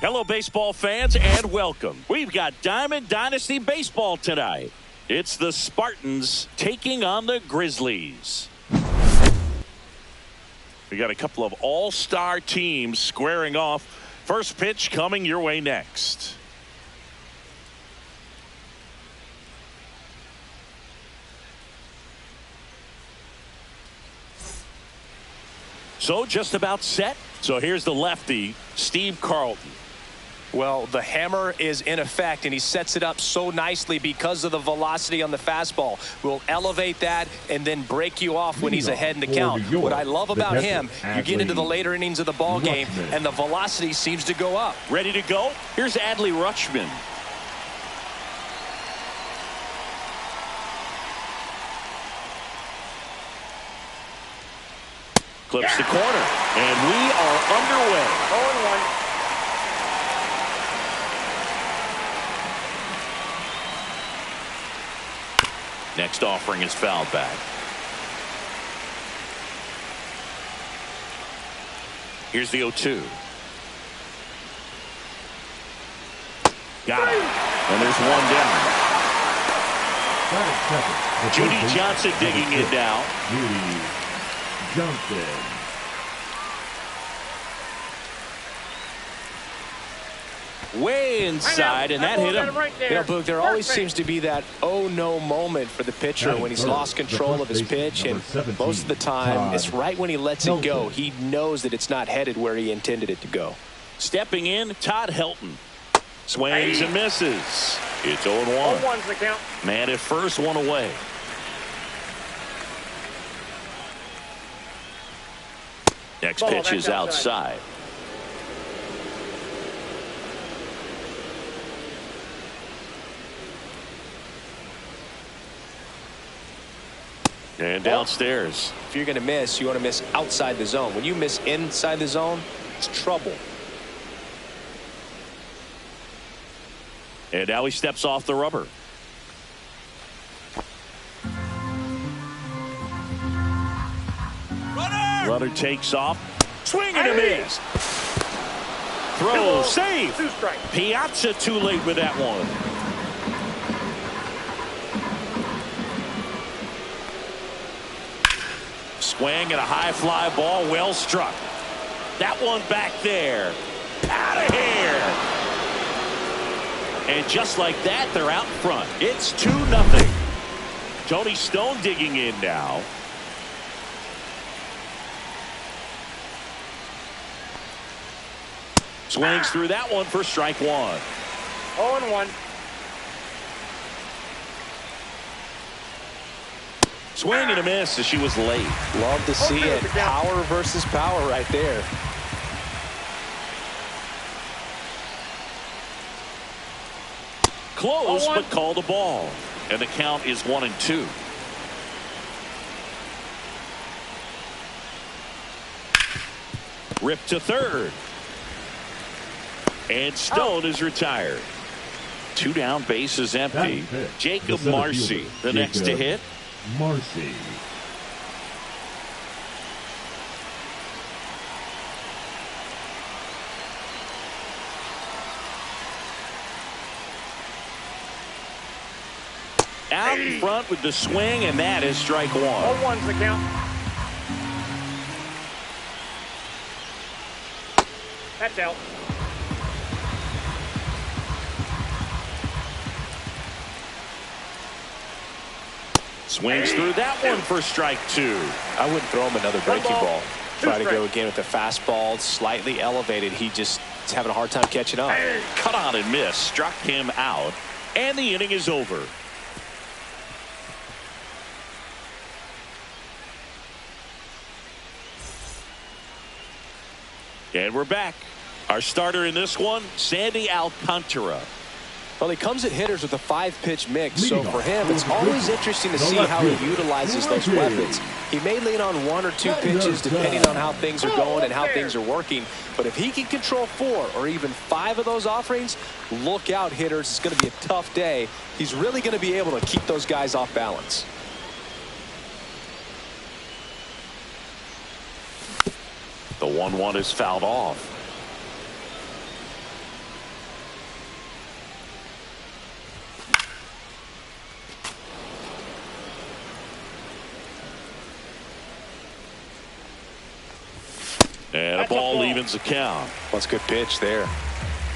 Hello, baseball fans, and welcome. We've got Diamond Dynasty Baseball tonight. It's the Spartans taking on the Grizzlies. We got a couple of all-star teams squaring off. First pitch coming your way next. So just about set. So here's the lefty, Steve Carlton. Well, the hammer is in effect, and he sets it up so nicely because of the velocity on the fastball. Will elevate that and then break you off when he's ahead in the count. What I love about him, you get into the later innings of the ball game, and the velocity seems to go up. Ready to go? Here's Adley Rutschman. Clips the corner, and we are underway. 0-1. Next offering is fouled back. Here's the 0-2. Got it. And there's one down. Judy Johnson digging in now. Judy Johnson. Way inside, and that hit him. Right there. You know, Boog, there always seems to be that oh no moment for the pitcher when he's lost control of his pitch, and most of the time it's right when he lets it go. He knows that it's not headed where he intended it to go. Stepping in, Todd Helton. Swings and misses. It's 0-1. 0-1's the count. Man at first, one away. Next pitch is outside. And downstairs. If you're going to miss, you want to miss outside the zone. When you miss inside the zone, it's trouble. And now he steps off the rubber. Runner takes off. Swing and a miss. Throw, save. 2 strikes. Piazza too late with that one. Swing and a high fly ball, well struck. That one back there. Out of here. And just like that, they're out front. It's 2-0. Tony Stone digging in now. Swings through that one for strike one. 0-1. Swing and a miss as she was late. Love to see it. Power versus power right there. Close, but called a ball. And the count is 1-2. Ripped to third. And Stone is retired. 2 down, bases empty. Jacob Marcy, the next to hit. Marcy. Out in front with the swing, and that is strike one. 0-1's the count. That's out. Swings through that one for strike two. I wouldn't throw him another breaking ball. Try to go again with the fastball slightly elevated. He just is having a hard time catching up. Cut on and miss. Struck him out. And the inning is over. And we're back. Our starter in this one, Sandy Alcantara. Well, he comes at hitters with a 5-pitch mix, so for him, it's always interesting to see how he utilizes those weapons. He may lean on 1 or 2 pitches depending on how things are going and how things are working, but if he can control 4 or even 5 of those offerings, look out, hitters. It's going to be a tough day. He's really going to be able to keep those guys off balance. The 1-1 is fouled off. And a That's a ball ball. evens the count. Well, it's a good pitch there.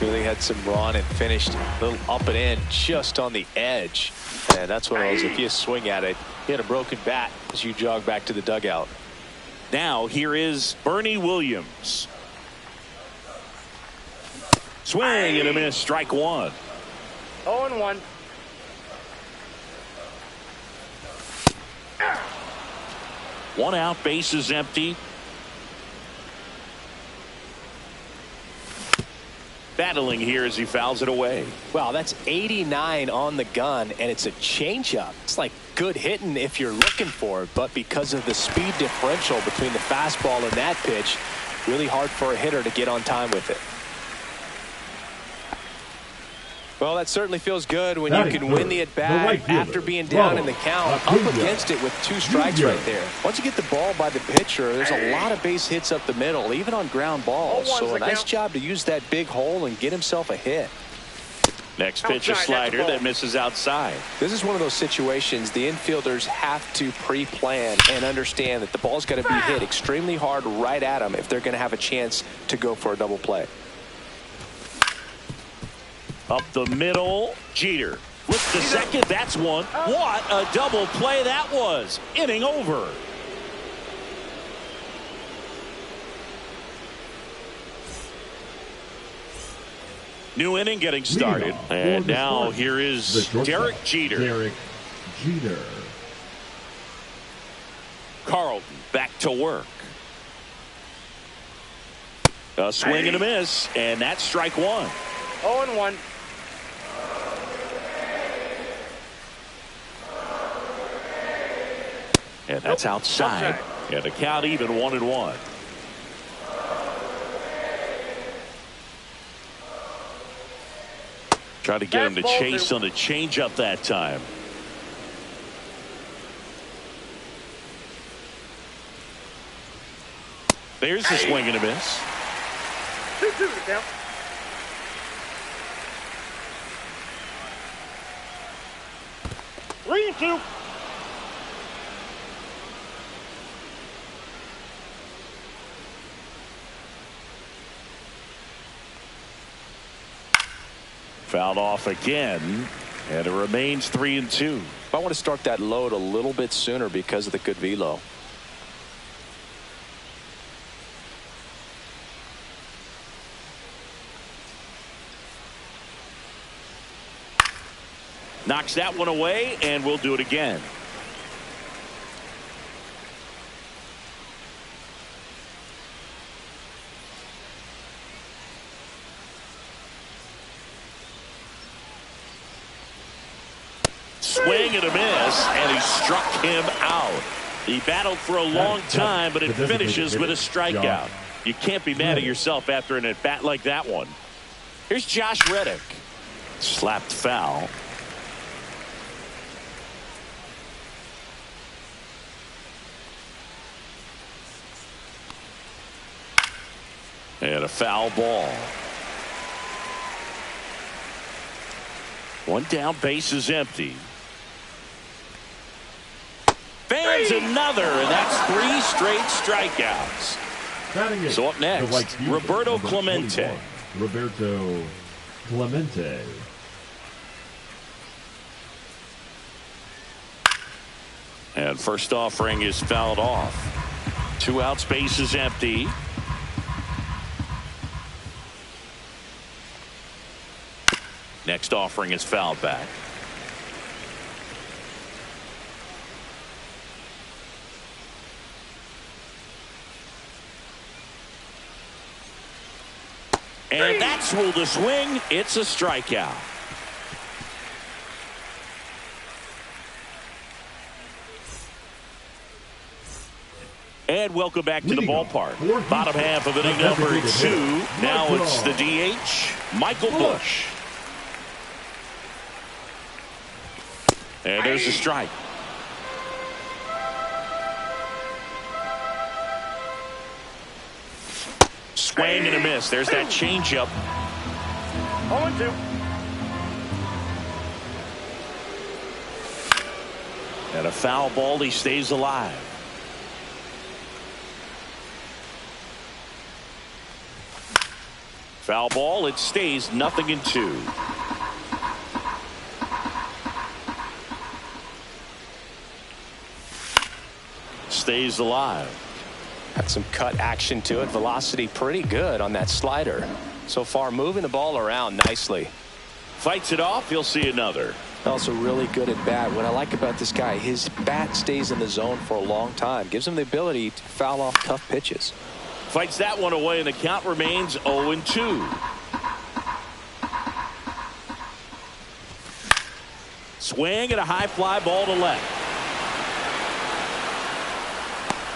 Really had some run and finished a little up and in just on the edge. And that's one of those, if you swing at it, hit a broken bat as you jog back to the dugout. Now here is Bernie Williams. Swing and a miss, strike one. 0-1. One out, base is empty. Battling here as he fouls it away. Wow, that's 89 on the gun, and it's a changeup. It's like good hitting if you're looking for it, but because of the speed differential between the fastball and that pitch, really hard for a hitter to get on time with it. Well, that certainly feels good when you can win the at-bat after being down in the count, up against it with 2 strikes right there. Once you get the ball by the pitcher, there's a lot of base hits up the middle, even on ground balls. So a nice job to use that big hole and get himself a hit. Next pitch, a slider that misses outside. This is one of those situations the infielders have to pre-plan and understand that the ball's got to be hit extremely hard right at them if they're going to have a chance to go for a double play. Up the middle, Jeter. Flips to second, that's one. What a double play that was. Inning over. New inning getting started. And now here is Derek Jeter. Derek Jeter. Carlton back to work. A swing and a miss, and that's strike one. 0-1. And that's outside. And the count even 1-1. Try to get him to chase on the changeup that time. There's the swing and a miss. 2-2 to count. Three and two. Fouled off again, and it remains 3-2. I want to start that load a little bit sooner because of the good velo. Knocks that one away, and we'll do it again. Swing and a miss, and he struck him out. He battled for a long time, but it finishes with a strikeout. You can't be mad at yourself after an at-bat like that one. Here's Josh Reddick. Slapped foul. And a foul ball. One down, base is empty. Fans another, and that's 3 straight strikeouts. So up next, Roberto Clemente. Roberto Clemente. And first offering is fouled off. 2 outs, base is empty. Next offering is fouled back. And that's ruled a swing. It's a strikeout. And welcome back to the ballpark. Bottom half of inning number 2. Now it's the DH, Michael Busch. And there's a strike. Swing and a miss. There's that changeup. 0-2. And a foul ball. He stays alive. Foul ball. It stays 0-2. Stays alive. Had some cut action to it. Velocity pretty good on that slider. So far moving the ball around nicely. Fights it off. He'll see another. Also really good at bat. What I like about this guy, his bat stays in the zone for a long time. Gives him the ability to foul off tough pitches. Fights that one away, and the count remains 0-2. Swing and a high fly ball to left.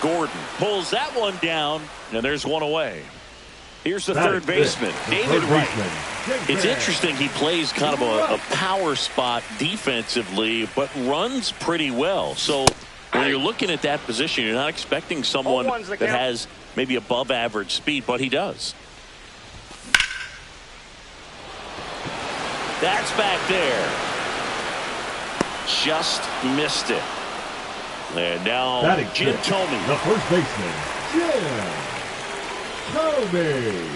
Gordon pulls that one down, and there's one away. Here's the third baseman, David Wright. It's interesting, he plays kind of a power spot defensively, but runs pretty well. So when you're looking at that position, you're not expecting someone that has maybe above average speed, but he does. That's back there. Just missed it. And now Jim Thome. The first baseman, Jim Thome.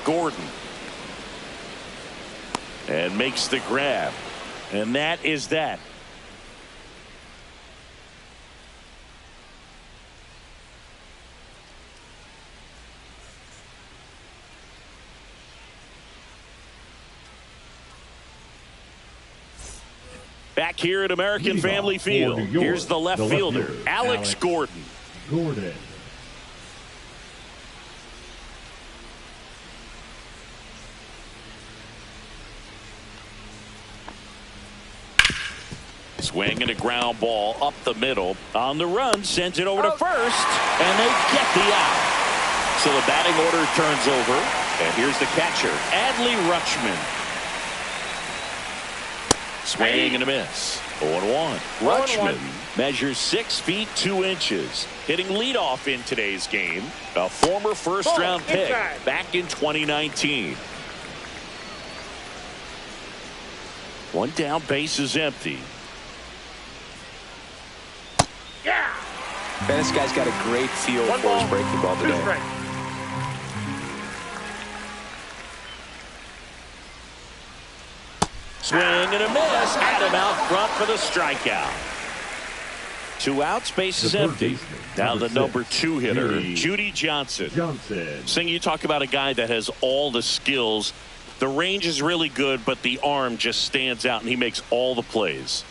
Gordon. And makes the grab. And that is that. Back here at American Family Field, here's the left fielder, Alex Gordon. Swing and a ground ball up the middle. On the run, sends it over to first, and they get the out. So the batting order turns over, and here's the catcher, Adley Rutschman. Swing and a miss. 0-1. Rutschman measures 6 feet 2 inches. Hitting leadoff in today's game. A former first-round pick back in 2019. One down, base is empty. Yeah. Man, this guy's got a great feel for his breaking ball today. Swing and a miss. Adam out front for the strikeout. 2 outs, base is empty. Now the number 2 hitter, Judy Johnson. Sing, you talk about a guy that has all the skills. The range is really good, but the arm just stands out, and he makes all the plays.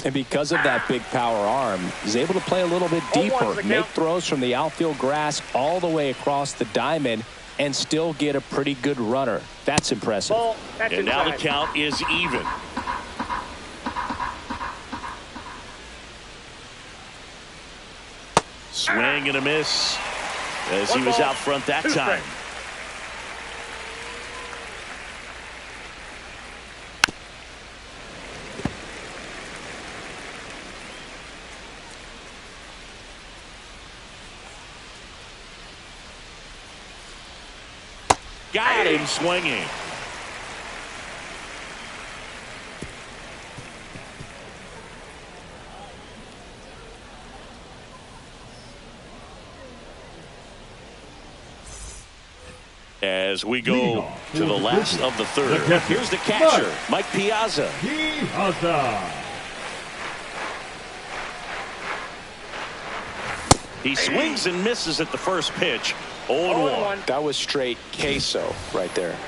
And because of that big power arm, he's able to play a little bit deeper, make throws from the outfield grass all the way across the diamond, and still get a pretty good runner. That's impressive. And now the count is even. Swing and a miss as he was out front that time. Got him swinging. As we go to the last of the third. Here's the catcher, Mike Piazza. He swings and misses at the first pitch. 0-1. That was straight queso right there.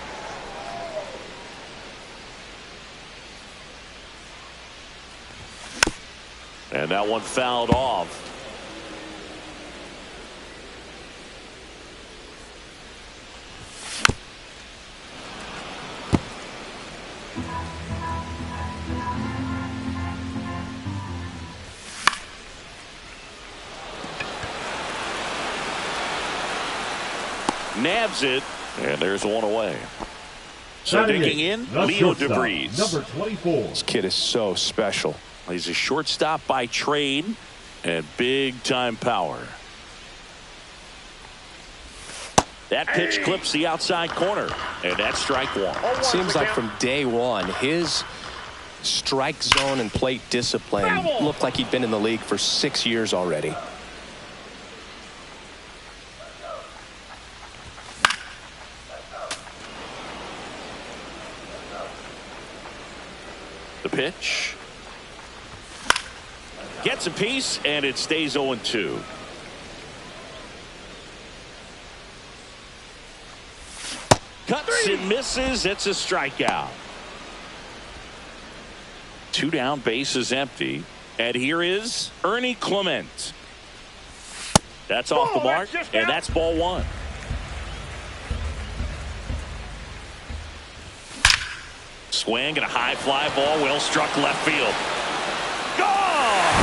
And that one fouled off. Nabs it, and there's one away. So digging in, Leo DeVries. Number 24. This kid is so special. He's a shortstop by trade and big time power. That pitch clips the outside corner, and that's strike one. Seems like from day one, his strike zone and plate discipline looked like he'd been in the league for 6 years already. The pitch. Gets a piece, and it stays 0-2. Cuts and misses. It's a strikeout. 2 down, base is empty. And here is Ernie Clement. That's off the mark, and that's ball one. Swing and a high fly ball, well struck left field. Gone!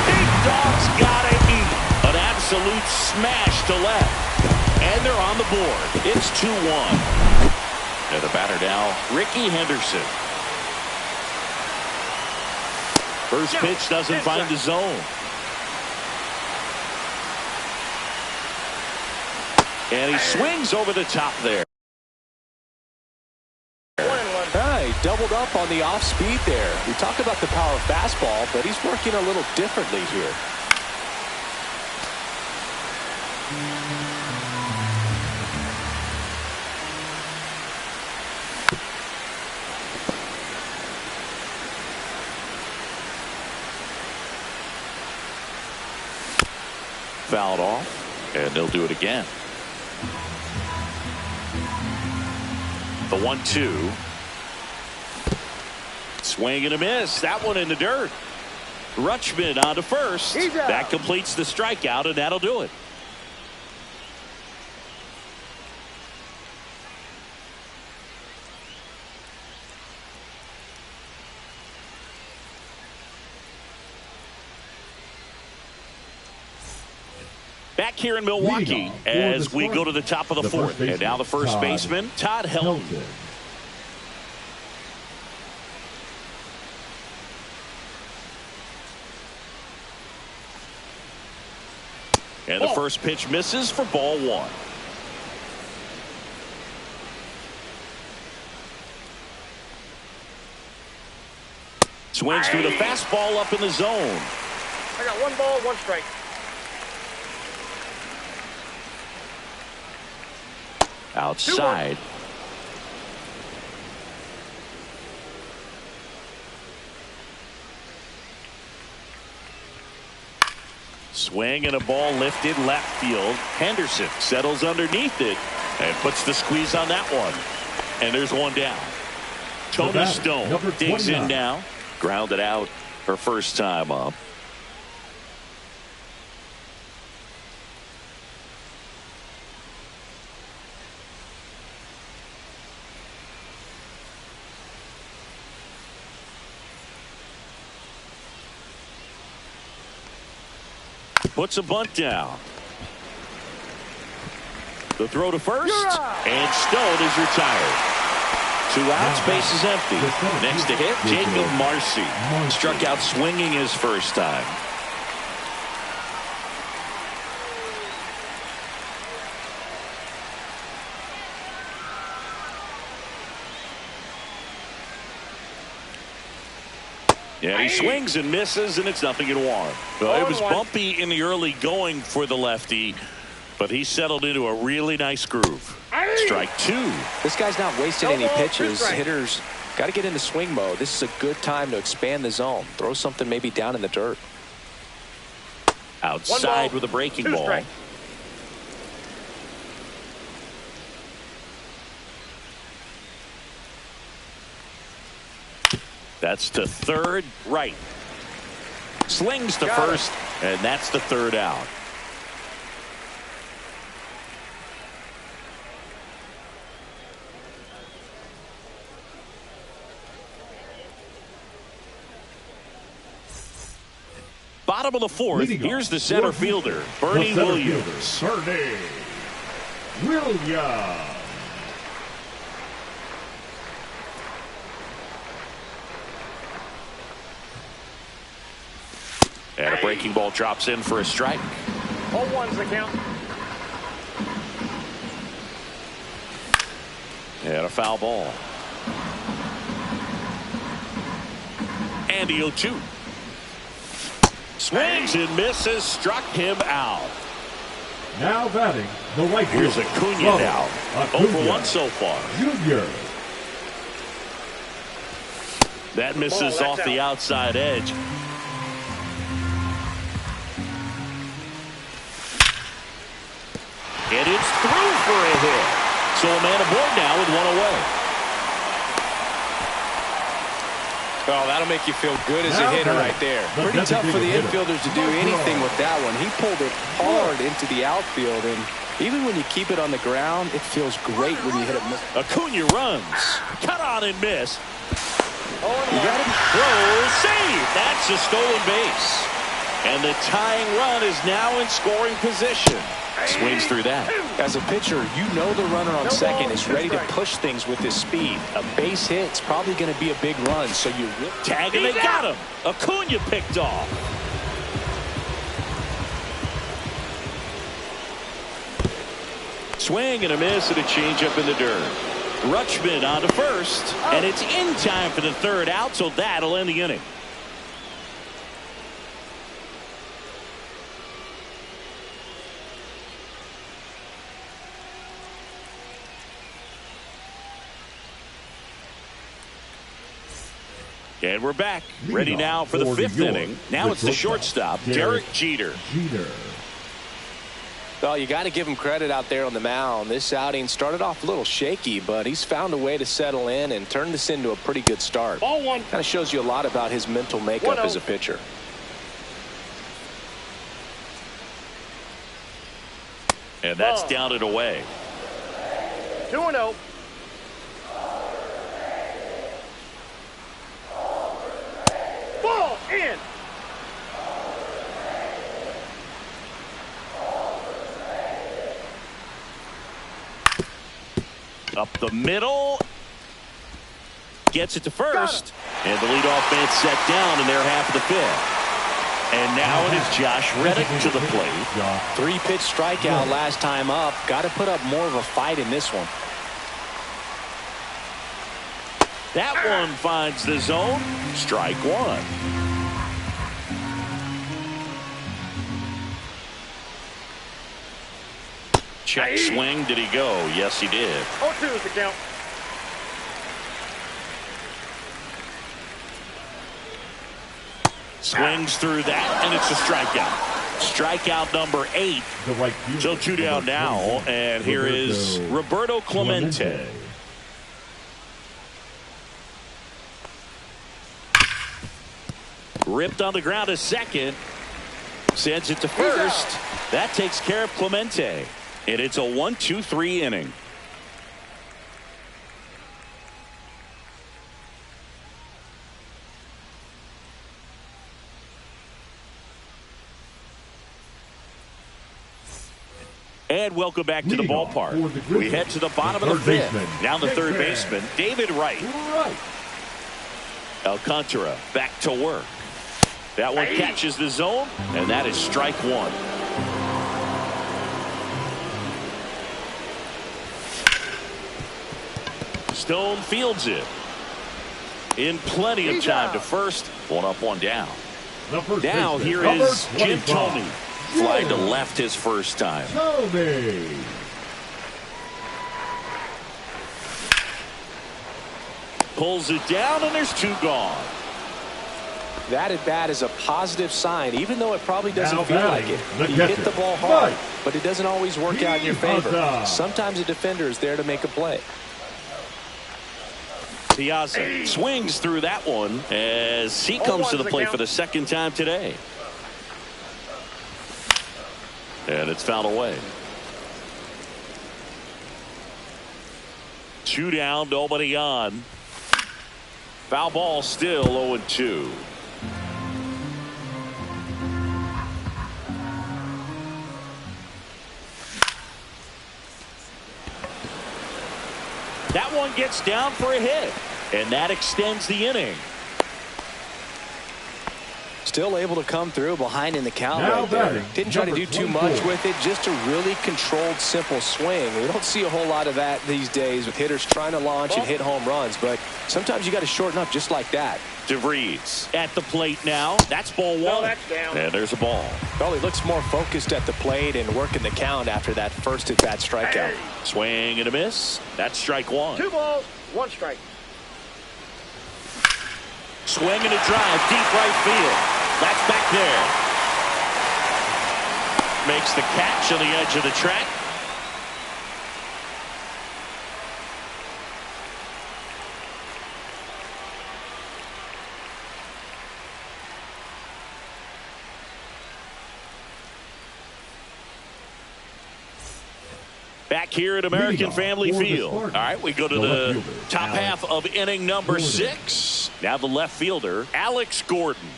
Big Dog's gotta eat. An absolute smash to left. And they're on the board. It's 2-1. And the batter now, Ricky Henderson. First pitch doesn't find the zone. And he swings over the top there. He doubled up on the off speed there. We talk about the power fastball, but he's working a little differently here. Fouled off, and they'll do it again. The 1-2. Swing and a miss. That one in the dirt. Rutschman on to first. That completes the strikeout, and that'll do it. Back here in Milwaukee as we go to the top of the fourth. And now the first baseman, Todd Helton. And the first pitch misses for ball one. Swings through the fastball up in the zone. I got 1 ball, 1 strike. Outside. Swing and a ball lifted left field. Henderson settles underneath it and puts the squeeze on that one. And there's one down. Tony Stone digs in now. Grounded out her first time up. Puts a bunt down. The throw to first, and Stone is retired. 2 outs, base is empty. Next to hit, Jacob Marcy. Struck out swinging his first time. Yeah, he swings and misses, and it's 0-1. It was bumpy in the early going for the lefty, but he settled into a really nice groove. Strike 2. This guy's not wasting any pitches. Hitters got to get into swing mode. This is a good time to expand the zone. Throw something maybe down in the dirt. Outside with a breaking ball. Strike. That's to third, right. Slings to first, and that's the 3rd out. Bottom of the 4th, here's the center fielder, Bernie Williams. Bernie Williams. And a breaking ball drops in for a strike. All 1's the count. And a foul ball. And the 0-2. Swings and misses. Struck him out. Now batting the right Here's fielder. Acuna now. Acuna 0-for-1 so far. Junior. That misses off the outside edge. And it's through for a hit. So a man aboard now with one away. Oh, that'll make you feel good as a hitter right there. Pretty tough for the infielders to do anything with that one. He pulled it hard into the outfield, and even when you keep it on the ground, it feels great when you hit it. Acuna runs. Cut on and miss. You got him. Throw, save. That's a stolen base. And the tying run is now in scoring position. Swings through that. As a pitcher, you know the runner on second is ready to push things with his speed. A base hit's probably going to be a big run, so you tag and they got him. Acuna picked off. Swing and a miss and a changeup in the dirt. Rutschman on to first, and it's in time for the third out, so that'll end the inning. And we're back, ready now for the fifth inning. Now it's the shortstop, Derek Jeter. Well, you got to give him credit out there on the mound. This outing started off a little shaky, but he's found a way to settle in and turn this into a pretty good start. Ball one. Kind of shows you a lot about his mental makeup as a pitcher. And that's down and away. 2-0. Ball in. Up the middle. Gets it to first. And the leadoff man set down in their half of the fifth. And now it is Josh Reddick to the plate. 3-pitch strikeout last time up. Got to put up more of a fight in this one. That one finds the zone. Strike one. Check swing. Did he go? Yes, he did. 0-2 is the count. Swings through that, and it's a strikeout. Strikeout number 8. So 2 down now, and here is Roberto Clemente. Ripped on the ground to second. Sends it to first. That takes care of Clemente. And it's a 1-2-3 inning. And welcome back to the ballpark. We head to the bottom of the fifth. Now the third baseman, David Wright. Alcantara back to work. That one catches the zone, and that is strike one. Stone fields it. In plenty of time to first. One up, one down. Now here is Jim Thome. Fly to left his first time. Pulls it down, and there's 2 gone. That at bat is a positive sign, even though it probably doesn't feel like it. You hit the ball hard, but it doesn't always work out in your favor. Sometimes a defender is there to make a play. Piazza swings through that one as he comes to the plate for the second time today. And it's fouled away. 2 down, nobody on. Foul ball still 0-2. That one gets down for a hit, and that extends the inning. Still able to come through behind in the count Now right there. batting, Didn't try to do too 24. much with it, just a really controlled, simple swing. We don't see a whole lot of that these days with hitters trying to launch and hit home runs, but sometimes you got to shorten up just like that. DeVries at the plate now. That's ball one. No, that's down. And there's a ball. Well, he looks more focused at the plate and working the count after that first at-bat strikeout. Swing and a miss. That's strike one. 2 balls, 1 strike. Swing and a drive, deep right field. That's back there. Makes the catch on the edge of the track. Back here at American Family Field. All right, we go to the top half of inning number 6. Now the left fielder, Alex Gordon.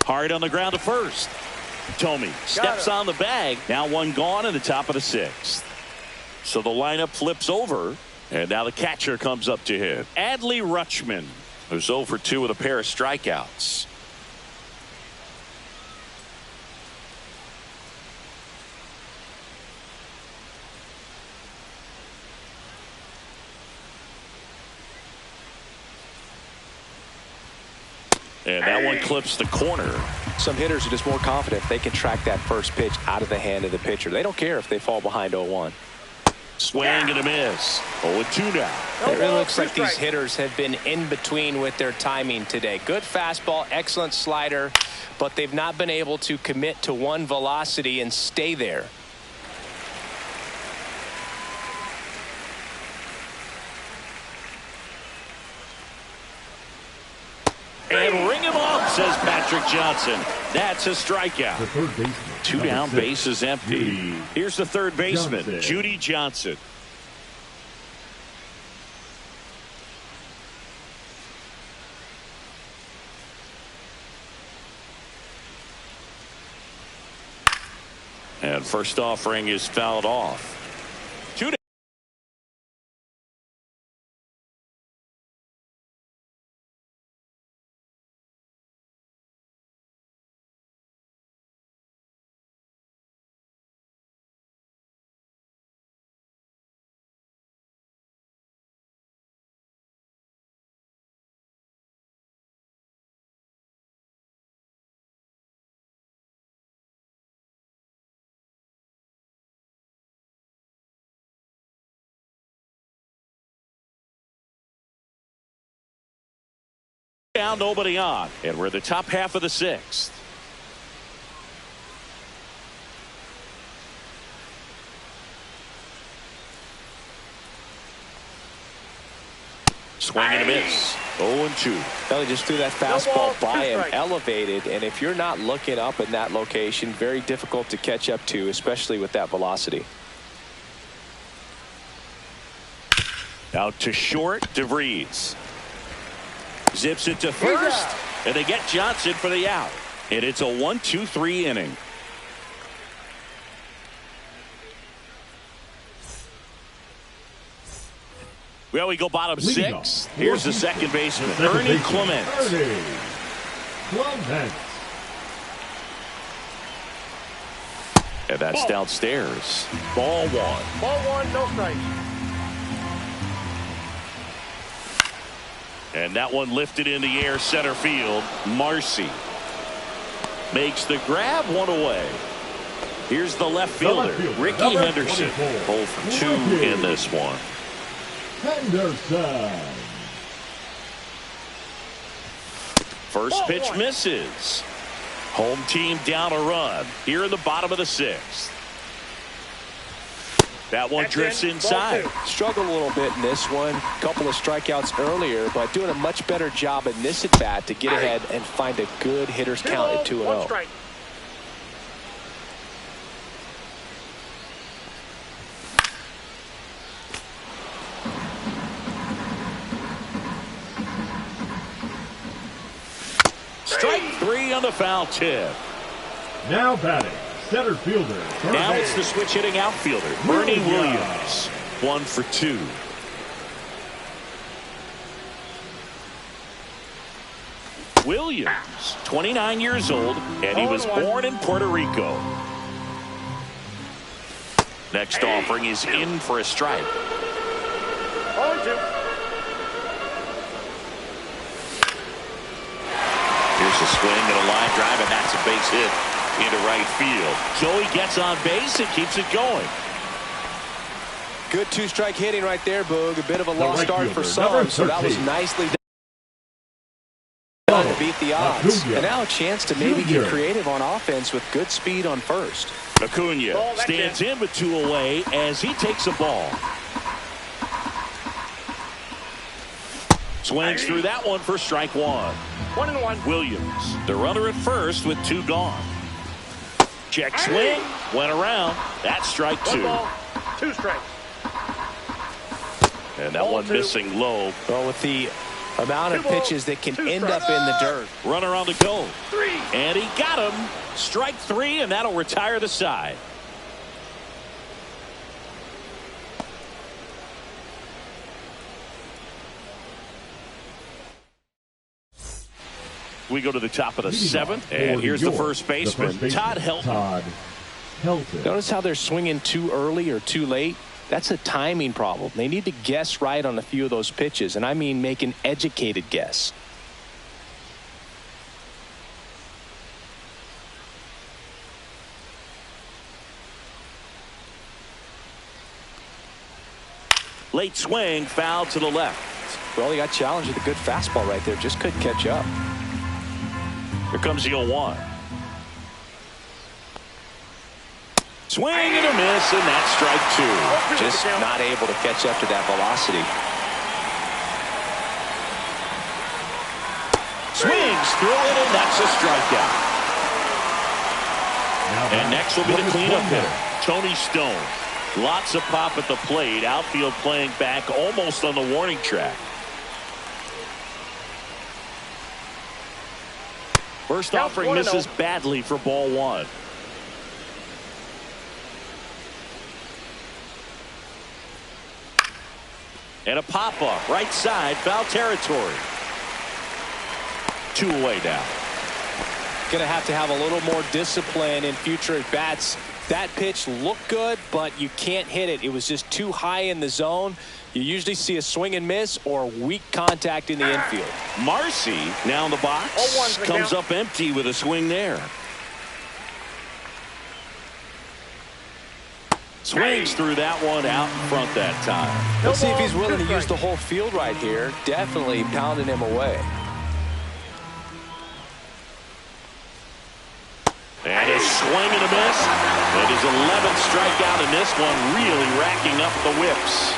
Hard on the ground to first. Tomey steps on the bag. Now one gone in the top of the 6th. So the lineup flips over. And now the catcher comes up to hit. Adley Rutschman, who's 0 for 2 with a pair of strikeouts. And that one clips the corner. Some hitters are just more confident they can track that first pitch out of the hand of the pitcher. They don't care if they fall behind 0-1. Swing and a miss. 0-2 now. It really looks like these hitters have been in between with their timing today. Good fastball, excellent slider, but they've not been able to commit to one velocity and stay there. And ring him off, says Patrick Johnson. That's a strikeout. The third baseman. 2 down, 6. base is empty. Judy Here's the third baseman, Johnson. Judy Johnson. And first offering is fouled off. 2 down. Down, nobody on. And we're the top half of the 6th. Swing and a miss. 0-2. Well, he just threw that fastball ball, by 2 him, strikes. elevated, and if you're not looking up in that location, very difficult to catch up to, especially with that velocity. Out to short, DeVries. Zips it to first, and they get Johnson for the out. And it's a 1-2-3 inning. Well, we go bottom 6. Here's the second baseman, Ernie Clement. Ernie Clement. And that's downstairs. Ball 1. Ball 1, no strikes. And that one lifted in the air, center field. Marcy makes the grab, 1 away. Here's the left fielder, Ricky number Henderson. 24. 0 for 2 in this one. Henderson. First pitch misses. Home team down a run here in the bottom of the 6th. That one drifts inside. Struggled a little bit in this one. Couple of strikeouts earlier, but doing a much better job in this at bat to get ahead and find a good hitter's count at 2-0. 1 strike. Strike 3 on the foul tip. Now batting, center fielder. Now it's the switch hitting outfielder, Bernie Williams. 1 for 2. Williams, 29 years old, and he was born in Puerto Rico. Next offering is in for a strike. 0-2. Here's a swing and a line drive, and that's a base hit into right field. Joey gets on base and keeps it going. Good two-strike hitting right there, Boog. A bit of a lost right start for fielder, some, number so that was 13. nicely done to beat the odds. Acuna. And now a chance to maybe get creative on offense with good speed on first. Acuna stands in with 2 away as he takes a ball. Swings through that one for strike 1. 1-1. Williams, the runner at first with 2 gone. Check swing, went around. That's strike 2. 1 ball, 2 strikes. And that one missing low. Well, with the amount of pitches that can end up in the dirt. Runner on the go. 3. And he got him. Strike 3, and that'll retire the side. We go to the top of the 7th, and here's the first baseman, Todd Helton. Notice how they're swinging too early or too late? That's a timing problem. They need to guess right on a few of those pitches, and I mean make an educated guess. Late swing, foul to the left. Well, he got challenged with a good fastball right there. Just couldn't catch up. Here comes the 0-1. Swing and a miss, and that's strike 2. Just not able to catch up to that velocity. Swings through it, and that's a strikeout. And next will be the cleanup hitter, Tony Stone. Lots of pop at the plate. Outfield playing back almost on the warning track. First offering misses badly for ball 1. And a pop-up, right side, foul territory. 2 away now. Going to have a little more discipline in future at-bats. That pitch looked good, but you can't hit it. It was just too high in the zone. You usually see a swing and miss or weak contact in the infield. Marcy now in the box. 0-1 comes count. up empty with a swing there. Swings through that one out in front that time. Let's see if he's willing to use the whole field right here. Definitely pounding him away. And a swing and a miss. And his 11th strikeout in this one, really racking up the whips.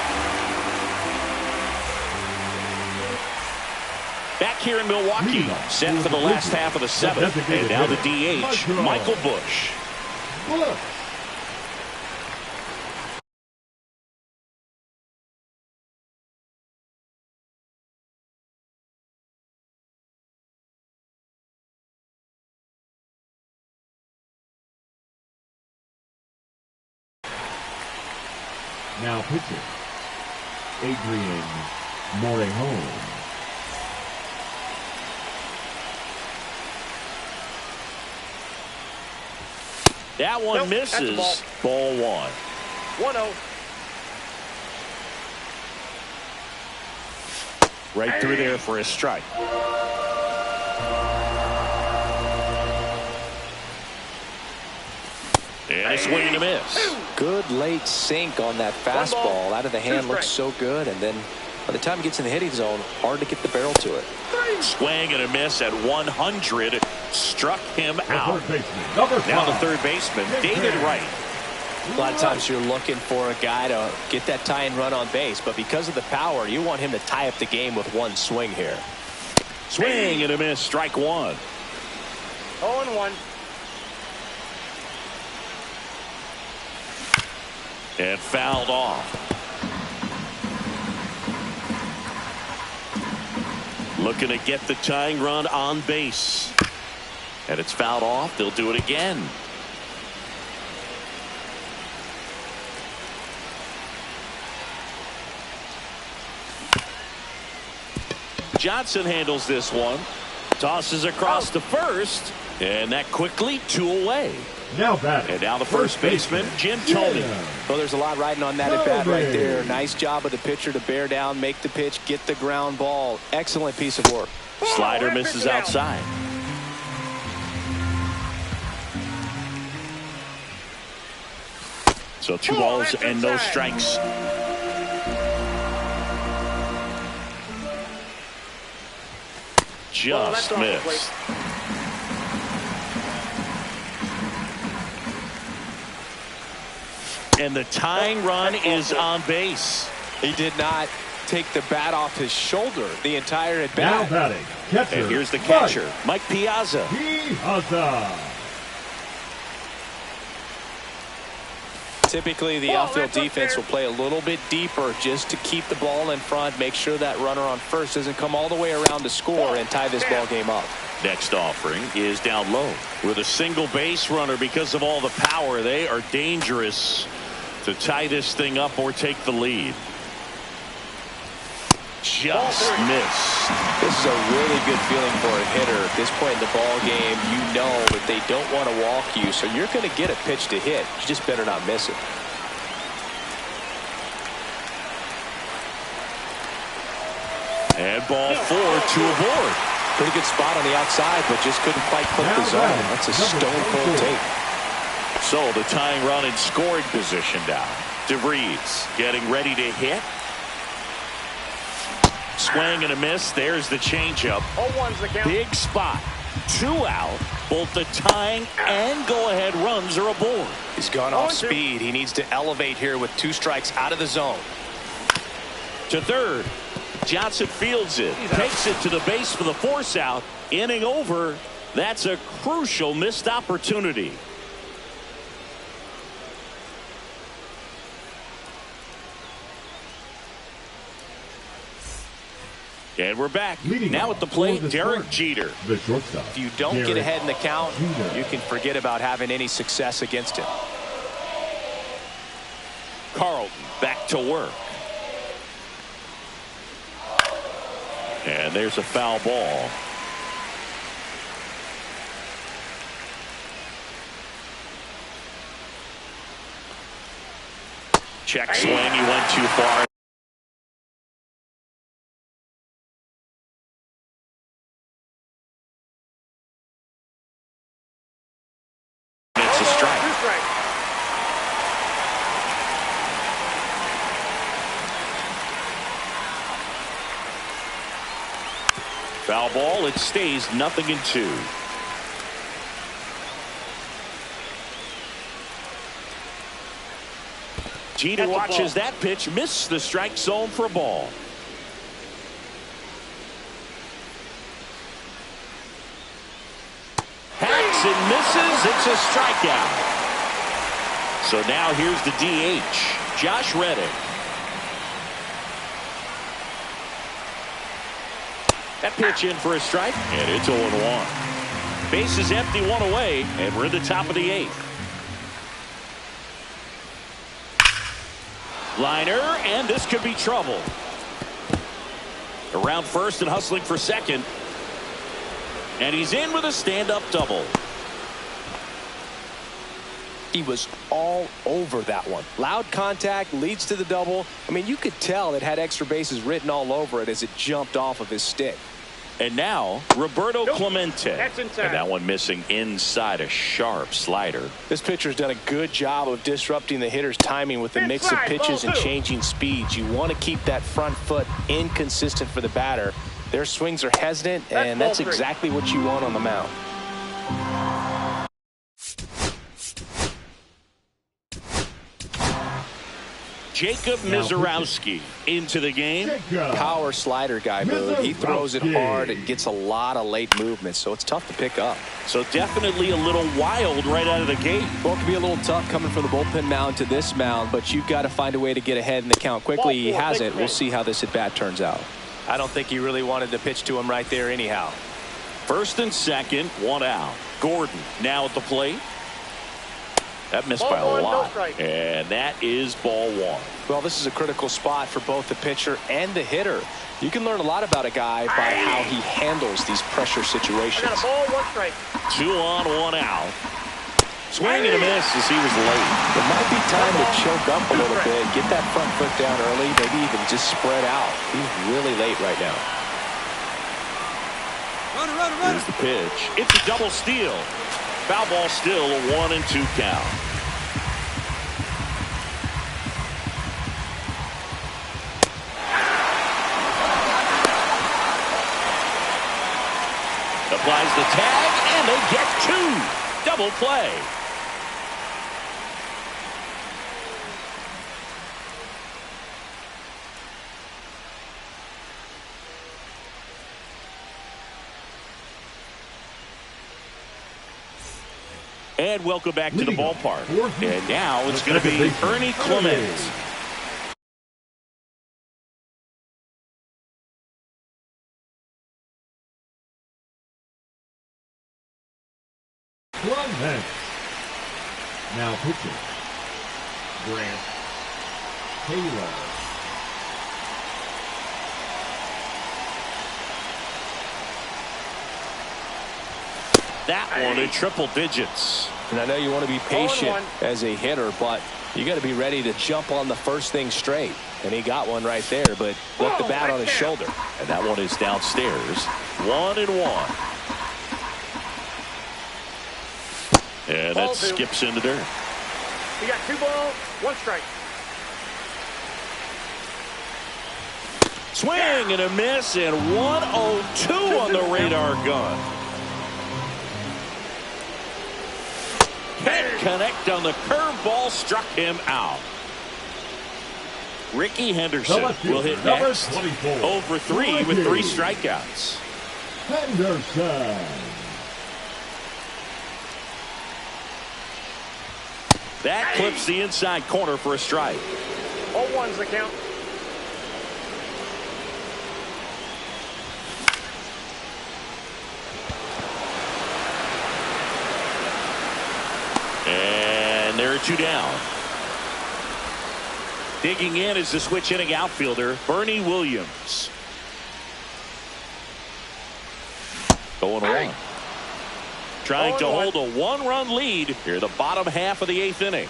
Back here in Milwaukee, set for the last half of the 7th. And now the DH, Michael Busch. Now pitching, Adrian Morejon. That one Nope, that's a misses. Ball 1. 1-0. Right through there for a strike. And a swing and a miss. Good late sink on that fastball. Out of the hand looks so good, and then by the time it gets in the hitting zone, hard to get the barrel to it. Swing and a miss at 100. Struck him out. Now the third baseman, David Wright. A lot of times you're looking for a guy to get that tying run on base, but because of the power, you want him to tie up the game with one swing here. Swing and a miss, strike 1. 0-1. And fouled off. Looking to get the tying run on base. And it's fouled off. They'll do it again. Johnson handles this one. Tosses across to first. And that quickly 2 away. Now batting. And now the first baseman, Jim Thome. Well, there's a lot riding on that at bat right there. Nice job of the pitcher to bear down, make the pitch, get the ground ball. Excellent piece of work. Slider misses outside. So 2 balls and no strikes. Just missed. And the tying run is on base. He did not take the bat off his shoulder the entire at bat. Now batting. Catcher. And here's the catcher, Mike Piazza. Piazza. Typically, the outfield defense will play a little bit deeper just to keep the ball in front, make sure that runner on first doesn't come all the way around to score and tie this ball game up. Next offering is down low with a single base runner. Because of all the power, they are dangerous to tie this thing up or take the lead. Just missed. This is a really good feeling for a hitter. At this point in the ball game, you know that they don't want to walk you, so you're going to get a pitch to hit. You just better not miss it. And ball 4, 2 aboard. Pretty good spot on the outside, but just couldn't quite clip the zone. That's a stone cold take. So the tying run in scoring position now. DeVries getting ready to hit. Swing and a miss. There's the changeup. 0-1's the count. Big spot. 2 out. Both the tying and go-ahead runs are aboard. He's gone off speed. He needs to elevate here with 2 strikes out of the zone. To third. Johnson fields it. Takes it to the base for the force out. Inning over. That's a crucial missed opportunity. And we're back. Now at the plate, Derek Jeter. The shortstop. If you don't get ahead in the count, you can forget about having any success against him. Carlton back to work. And there's a foul ball. Check swing. He went too far. It's a strike. Foul ball. It stays 0-2. Jeter watches that pitch, miss the strike zone for a ball. Hacks and misses. It's a strikeout. So now here's the DH, Josh Reddick. That pitch in for a strike, and it's 0-1. Base is empty, 1 away, and we're at the top of the 8th. Liner, and this could be trouble. Around first and hustling for second. And he's in with a stand-up double. He was all over that one. Loud contact leads to the double. I mean, you could tell it had extra bases written all over it as it jumped off of his stick. And now Roberto Clemente. That's inside. And that one missing inside, a sharp slider. This pitcher's done a good job of disrupting the hitter's timing with the mix of pitches and changing speeds. You want to keep that front foot inconsistent for the batter. Their swings are hesitant, and that's exactly what you want on the mound. Jacob Mizorowski into the game. Power slider guy, Boog. He throws it hard and gets a lot of late movement, so it's tough to pick up. So definitely a little wild right out of the gate. Well, it can be a little tough coming from the bullpen mound to this mound, but you've got to find a way to get ahead in the count quickly. He has it. We'll see how this at-bat turns out. I don't think he really wanted to pitch to him right there anyhow. First and second, 1 out. Gordon now at the plate. That missed by a lot. And that is ball 1. Well, this is a critical spot for both the pitcher and the hitter. You can learn a lot about a guy by how he handles these pressure situations. I got a ball, 1 strike. 2 on, 1 out. Swing and a miss as he was late. It might be time to choke up a little bit, get that front foot down early, maybe even just spread out. He's really late right now. Here's the pitch. It's a double steal. Foul ball still, a 1-2 count. Applies the tag, and they get 2. Double play. And welcome back to the ballpark. And now it's going to be Ernie Clement. Clement. Now pitching. Grant Taylor. That one in triple digits. And I know you want to be patient as a hitter, but you got to be ready to jump on the first thing straight. And he got one right there, but left the bat on his shoulder. And that one is downstairs. 1-1. And that skips into dirt. You got 2 balls, 1 strike. Swing and a miss, and 1-0-2 on the radar gun. Can't connect on the curveball, struck him out. Ricky Henderson will hit next. 0 for 3 with 3 strikeouts. Henderson. That clips the inside corner for a strike. 0-1's the count. And there are 2 down. Digging in is the switch hitting outfielder, Bernie Williams. Going away. Trying to hold a 1-run lead here, the bottom half of the 8th inning.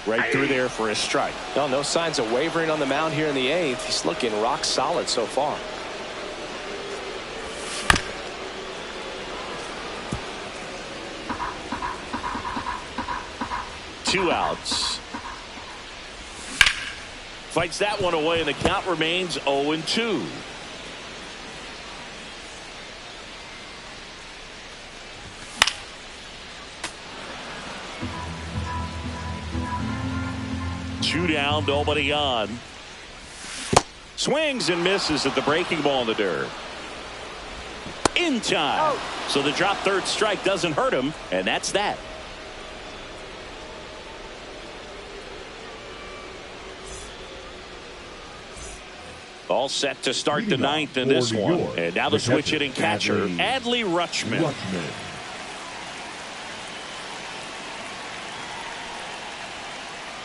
Right through there for a strike. No signs of wavering on the mound here in the 8th. He's looking rock solid so far. 2 outs. Fights that one away, and the count remains 0-2. Two down, nobody on. Swings and misses at the breaking ball in the dirt. In time. So the drop third strike doesn't hurt him, and that's that. All set to start the 9th in this one. And now the switch hitting catcher, Adley Rutschman.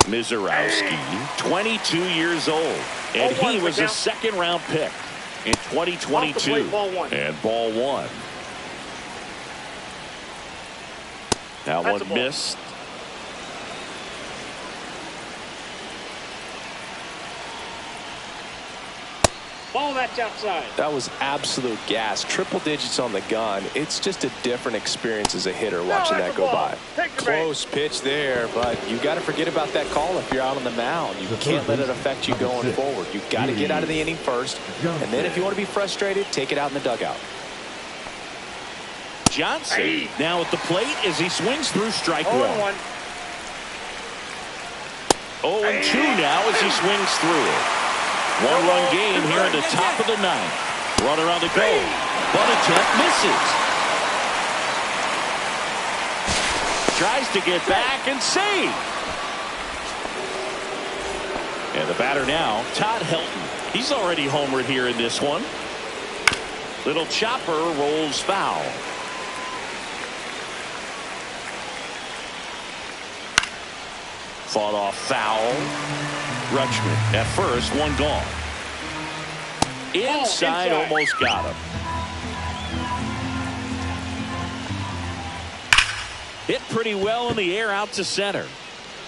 Mizorowski, 22 years old. And he was a second-round pick in 2022. And ball 1. That one missed. Ball, that's outside. That was absolute gas. Triple digits on the gun. It's just a different experience as a hitter watching that go by. Close pitch there, but you got to forget about that call if you're out on the mound. You can't let it affect you going forward. You've got to get out of the inning first, and then if you want to be frustrated, take it out in the dugout. Johnson now at the plate as he swings through strike 1. 0-2 now as he swings through it. One-run game here in the top of the 9th. Runner on the go. Bunt attempt misses. Tries to get back and save. And the batter now, Todd Helton. He's already homered here in this one. Little chopper rolls foul. Fought off foul. Rutschman at first, one gone. Inside, almost got him. Hit pretty well in the air out to center.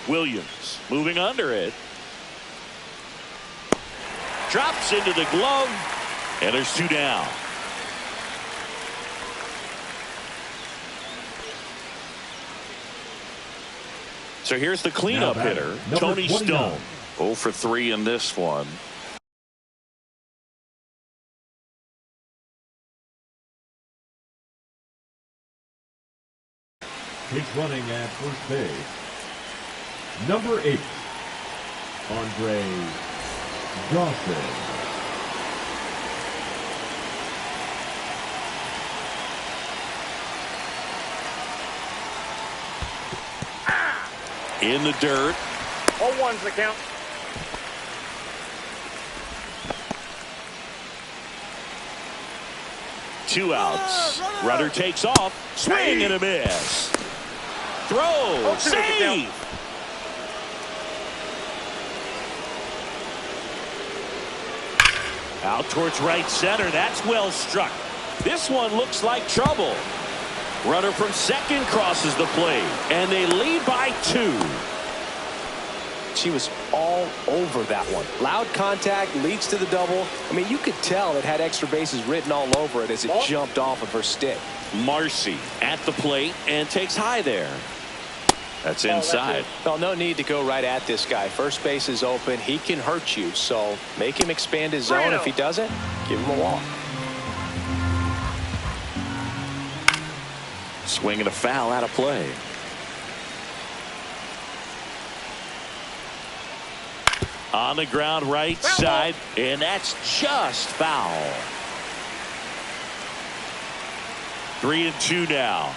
Williams moving under it. Drops into the glove, and there's two down. So here's the cleanup hitter, Tony Stone. 0 for 3 in this one. He's running at first base. Number 8, Andre Dawson. In the dirt. 0-1's the count. Two outs. Runner takes off. Swing and a miss. Throw. Save. Out towards right center. That's well struck. This one looks like trouble. Runner from second crosses the plate, and they lead by 2. She was all over that one. Loud contact leads to the double. I mean, you could tell it had extra bases written all over it as it jumped off of her stick. Marcy at the plate and takes high there. That's inside. Well, no need to go right at this guy. First base is open. He can hurt you, so make him expand his zone. If he doesn't, give him a walk. Swing and a foul out of play. On the ground right side, and that's just foul. 3-2 now.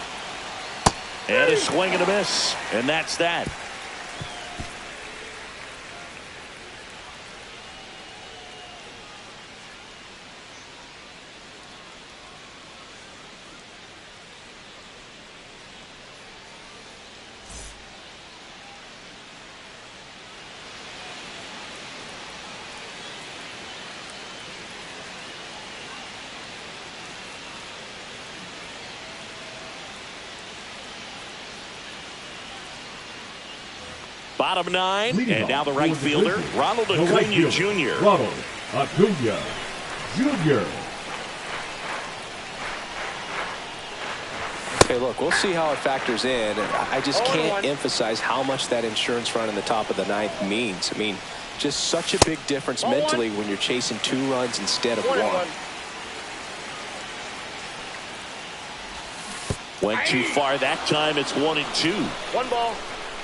And a swing and a miss, and that's that. Bottom 9, and now the right fielder, Ronald Acuna Jr. Ronald Acuna Jr. Okay, look, we'll see how it factors in. I just can't emphasize how much that insurance run in the top of the 9th means. I mean, just such a big difference mentally when you're chasing 2 runs instead of 1. Went too far that time. It's 1-2. 1 ball,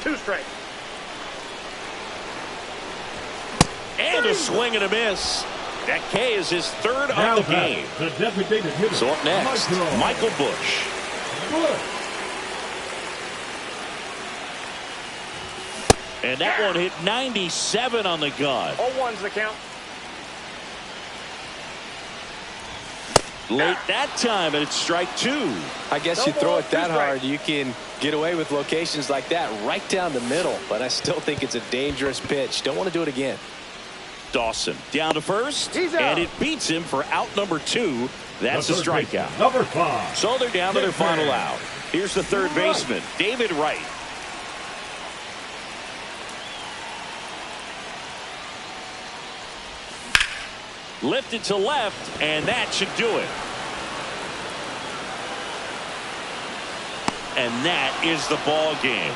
2 strikes. And a swing and a miss. That K is his 3rd of the game. The designated hitter. So up next, Michael Busch. And that one hit 97 on the gun. 0-1's the count. Late that time, and it's strike 2. I guess you throw it that hard, you can get away with locations like that right down the middle. But I still think it's a dangerous pitch. Don't want to do it again. Dawson down to first, and it beats him for out number 2. That's a strikeout. Number 5. So they're down to their final out. Here's the third baseman, David Wright. Lifted to left, and that should do it. And that is the ball game.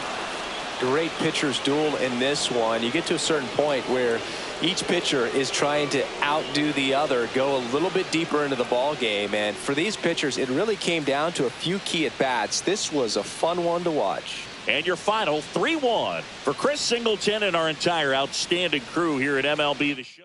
Great pitcher's duel in this one. You get to a certain point where each pitcher is trying to outdo the other, go a little bit deeper into the ball game. And for these pitchers, it really came down to a few key at bats. This was a fun one to watch. And your final 3-1 for Chris Singleton and our entire outstanding crew here at MLB The Show.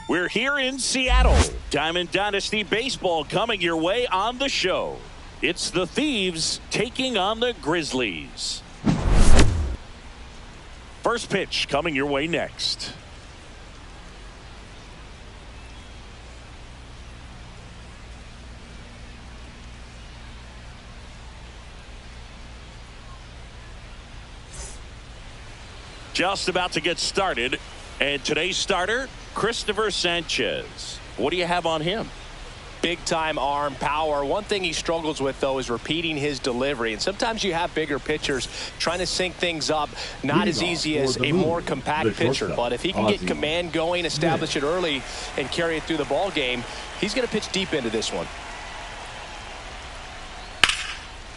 We're here in Seattle. Diamond Dynasty Baseball coming your way on the show. It's the Thieves taking on the Grizzlies. First pitch coming your way next. Just about to get started. And today's starter, Christopher Sanchez. What do you have on him? Big time arm power. One thing he struggles with, though, is repeating his delivery. And sometimes you have bigger pitchers trying to sync things up. Not as easy as a more compact pitcher. But if he can get command going, establish it early, and carry it through the ball game, he's going to pitch deep into this one.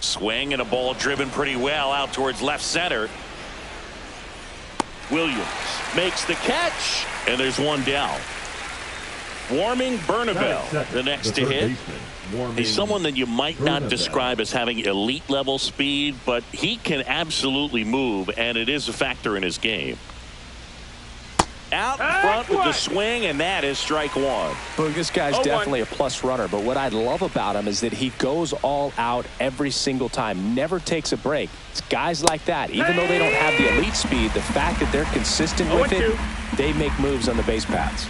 Swing and a ball driven pretty well out towards left center. Williams makes the catch, and there's one down. Warming Bernabel, the next to hit. He's someone that you might not describe as having elite level speed, but he can absolutely move, and it is a factor in his game. Out front with the swing, and that is strike one. Well, this guy's definitely a plus runner, but what I love about him is that he goes all out every single time, never takes a break. It's guys like that, even though they don't have the elite speed, the fact that they're consistent with it, they make moves on the base paths.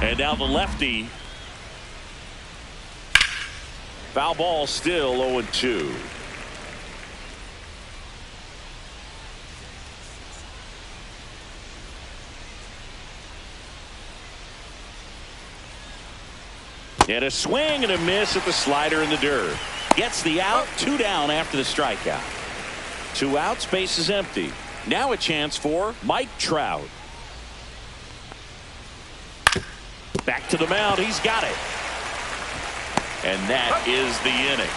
And now the lefty. Foul ball, still 0-2. And a swing and a miss at the slider in the dirt. Gets the out, 2 down after the strikeout. 2 outs, base is empty. Now a chance for Mike Trout. Back to the mound, he's got it. And that is the inning.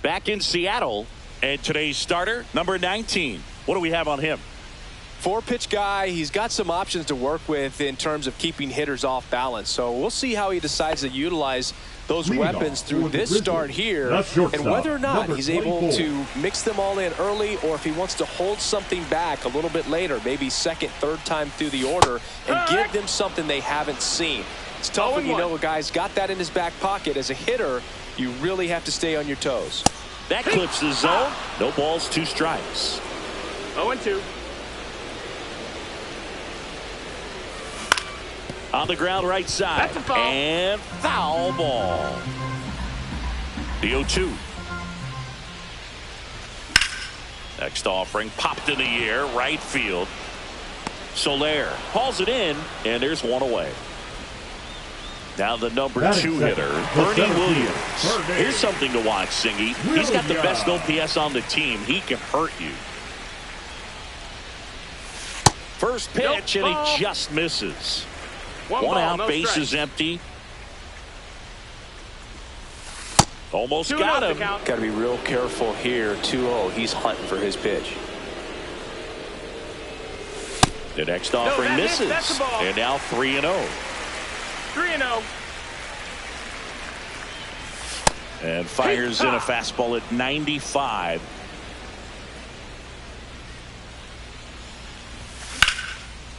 Back in Seattle, and today's starter, number 19. What do we have on him? 4-pitch guy. He's got some options to work with in terms of keeping hitters off balance. So we'll see how he decides to utilize those weapons through this start here, and whether or not he's able to mix them all in early, or if he wants to hold something back a little bit later, maybe second, third time through the order, and give them something they haven't seen. It's tough when you know a guy's got that in his back pocket. As a hitter, you really have to stay on your toes. That clips the zone. No balls, 2 strikes. 0-2. On the ground right side. That's a foul. And foul ball. The 0-2. Next offering popped in the air, right field. Soler hauls it in, and there's one away. Now the number 2 hitter, Bernie Williams. Here's something to watch, Singy. He's got the best OPS on the team. He can hurt you. First pitch, and he just misses. One out, no base is empty. Almost got him. Got to be real careful here. 2-0. He's hunting for his pitch. The next offering misses. And now 3-0. 3-0. And fires in a fastball at 95.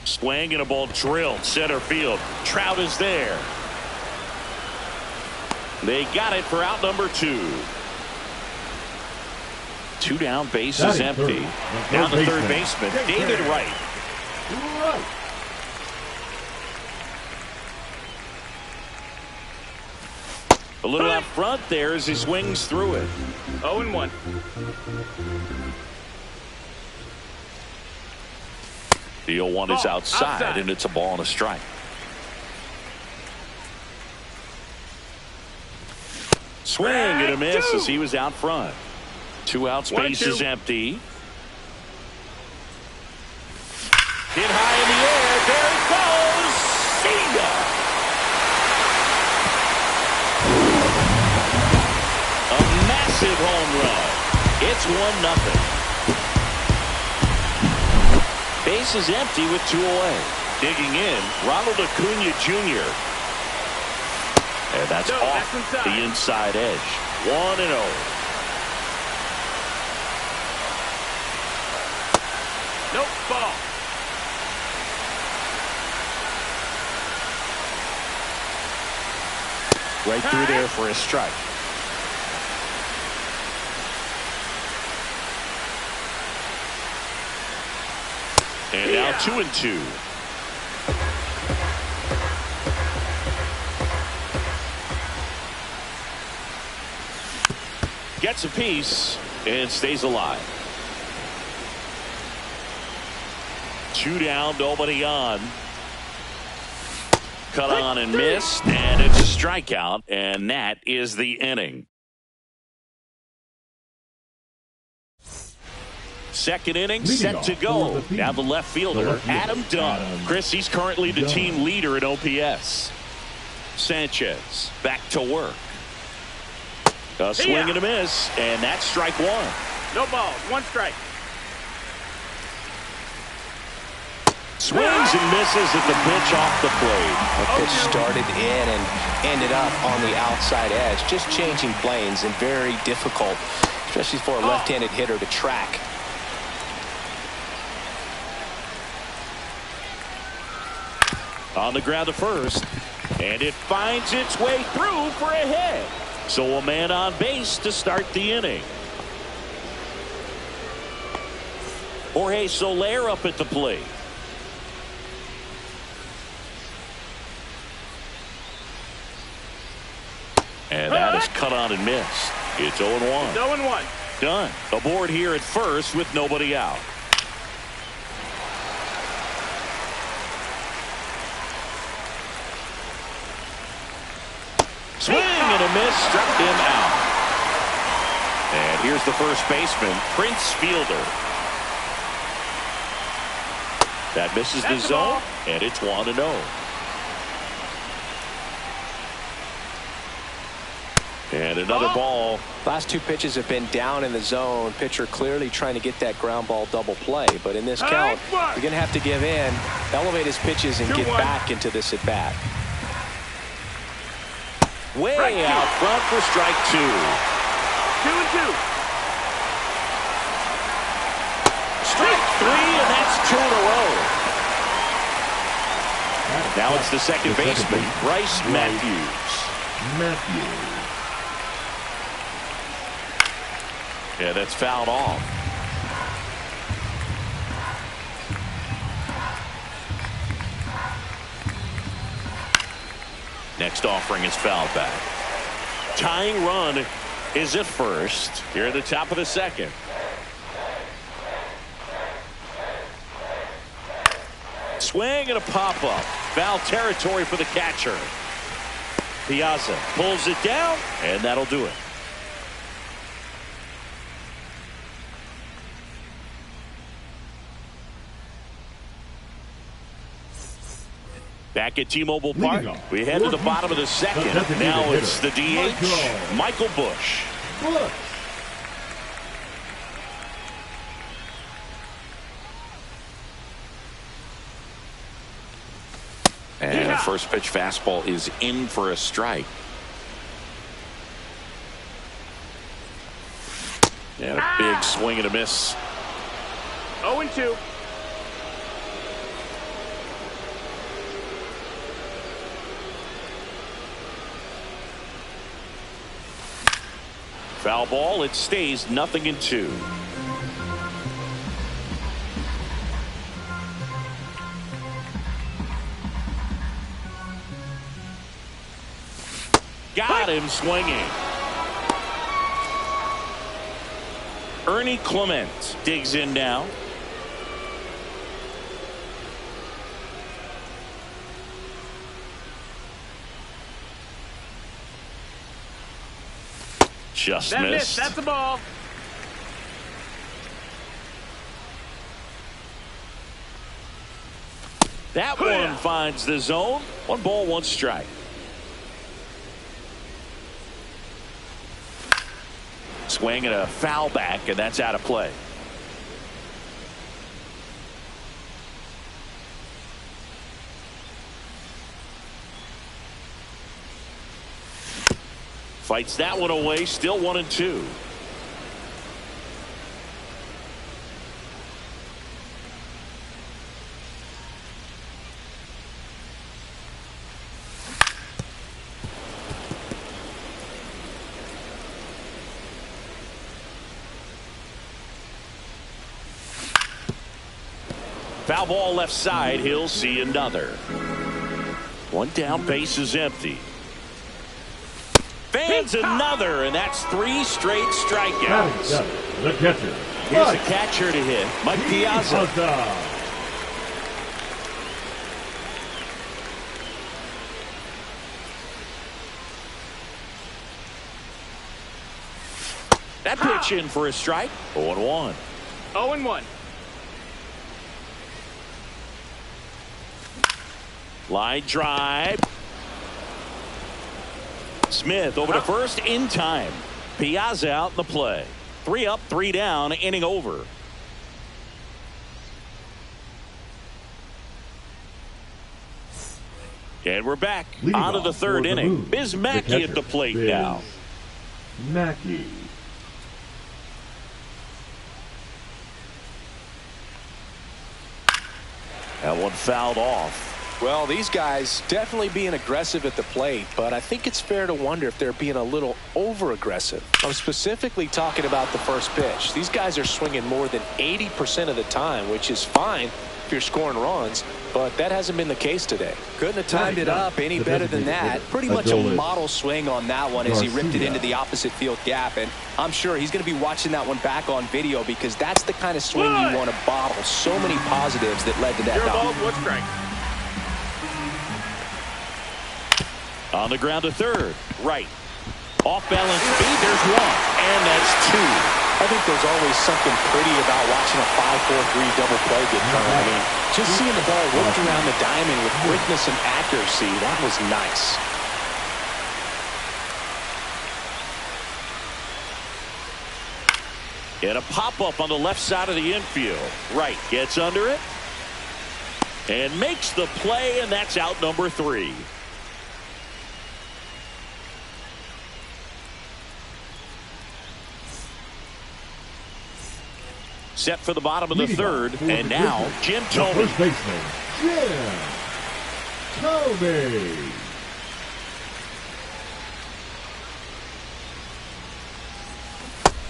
Swing and a ball drilled center field. Trout is there. They got it for out number 2. 2 down, base is empty. Now the third baseman, David Wright. A little out front there as he swings through it. 0-1. The 0-1 is outside, and it's a ball and a strike. Swing and a miss as he was out front. 2 outs, base is empty. Hit high in the air. There it goes. See ya. A massive home run. It's 1-0. Base is empty with 2 away. Digging in, Ronald Acuna Jr. And that's No, off that's inside. the inside edge. 1-0. Nope, ball. Right through there for a strike. And now 2-2. Gets a piece and stays alive. 2 down, nobody on. Cut on and missed, and it's a strikeout, and that is the inning. Second inning set to go. Now the left fielder, Adam Dunn. Chris, he's currently the team leader in OPS. Sanchez back to work. A swing and a miss, and that's strike one. No balls, 1 strike. Swings and misses at the pitch off the plate. The pitch started in and ended up on the outside edge, just changing planes, and very difficult, especially for a left-handed hitter to track. On the ground to first, and it finds its way through for a hit. So a man on base to start the inning. Jorge Soler up at the plate. And that is cut on and missed. It's 0-1. 0-1. Done. Aboard here at first with nobody out. Swing and a miss, struck him out. And here's the first baseman, Prince Fielder. That misses the zone, and it's 1-0. And another ball. Last 2 pitches have been down in the zone. Pitcher clearly trying to get that ground ball double play. But in this count, you're going to have to give in, elevate his pitches, and get back into this at bat. Way out front for strike 2. 2-2. Strike 3, and that's 2 in a row. Now it's the second baseman, Bryce Matthews. Yeah, that's fouled off. Next offering is fouled back. Tying run is at first here at the top of the second. Swing and a pop-up. Foul territory for the catcher. Piazza pulls it down, and that'll do it. Back at T-Mobile Park, we head to the bottom of the second. Now it's the DH, Michael Busch. And the first pitch fastball is in for a strike. And a big swing and a miss. 0-2. Foul ball, it stays 0-2. Got him swinging. Ernie Clement digs in now. Just That missed. missed. That's a ball. That one finds the zone. 1 ball, 1 strike. Swing and a foul back, and that's out of play. Fights that one away, still 1-2. Foul ball left side. He'll see another. One down, base is empty. Fans another, and that's 3 straight strikeouts. The catcher. Here's a catcher to hit. Mike Piazza. That pitch in for a strike. 0-1. 0-1. Line drive. Smith over to first in time. Piazza out in the play. 3 up, 3 down, inning over. And we're back out of the third inning. Biz Mackey at the plate now. Mackey. That one fouled off. Well, these guys definitely being aggressive at the plate, but I think it's fair to wonder if they're being a little over-aggressive. I'm specifically talking about the first pitch. These guys are swinging more than 80% of the time, which is fine if you're scoring runs, but that hasn't been the case today. Couldn't have timed it up any better than that. Pretty much a model swing on that one as he ripped it into the opposite field gap, and I'm sure he's going to be watching that one back on video because that's the kind of swing you want to bottle. So many positives that led to that. You're ball, 1 strike. On the ground to third. Right. Off balance speed. There's 1. And that's 2. I think there's always something pretty about watching a 5-4-3 double play get done. I mean, just seeing the ball whipped around the diamond with quickness and accuracy, that was nice. And a pop-up on the left side of the infield. Right. Gets under it. And makes the play, and that's out number 3. Set for the bottom of the third, and now Jim Thome. First baseman, Jim Thome.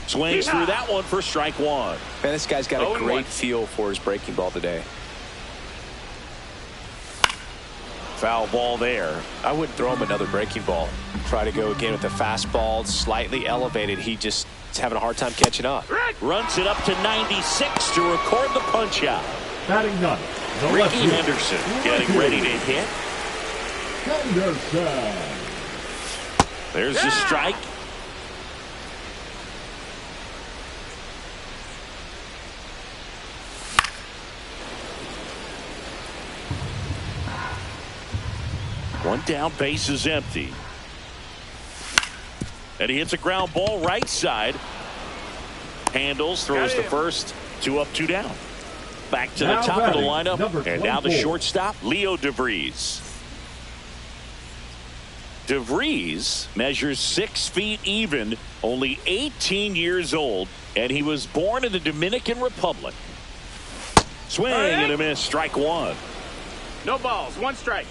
Swings through that one for strike 1. Man, this guy's got a great feel for his breaking ball today. Foul ball there. I wouldn't throw him another breaking ball. Try to go again with the fastball, slightly elevated. He just is having a hard time catching up. Runs it up to 96 to record the punch out. Batting ninth, the Ricky lefty, Henderson getting ready to hit. Henderson. There's the strike. One down, base is empty. And he hits a ground ball right side. Handles, throws to first. 2 up, 2 down. Back to the top of the lineup. And now the shortstop, Leo DeVries. DeVries measures 6 feet even, only 18 years old, and he was born in the Dominican Republic. Swing and a miss, strike 1. No balls, 1 strike.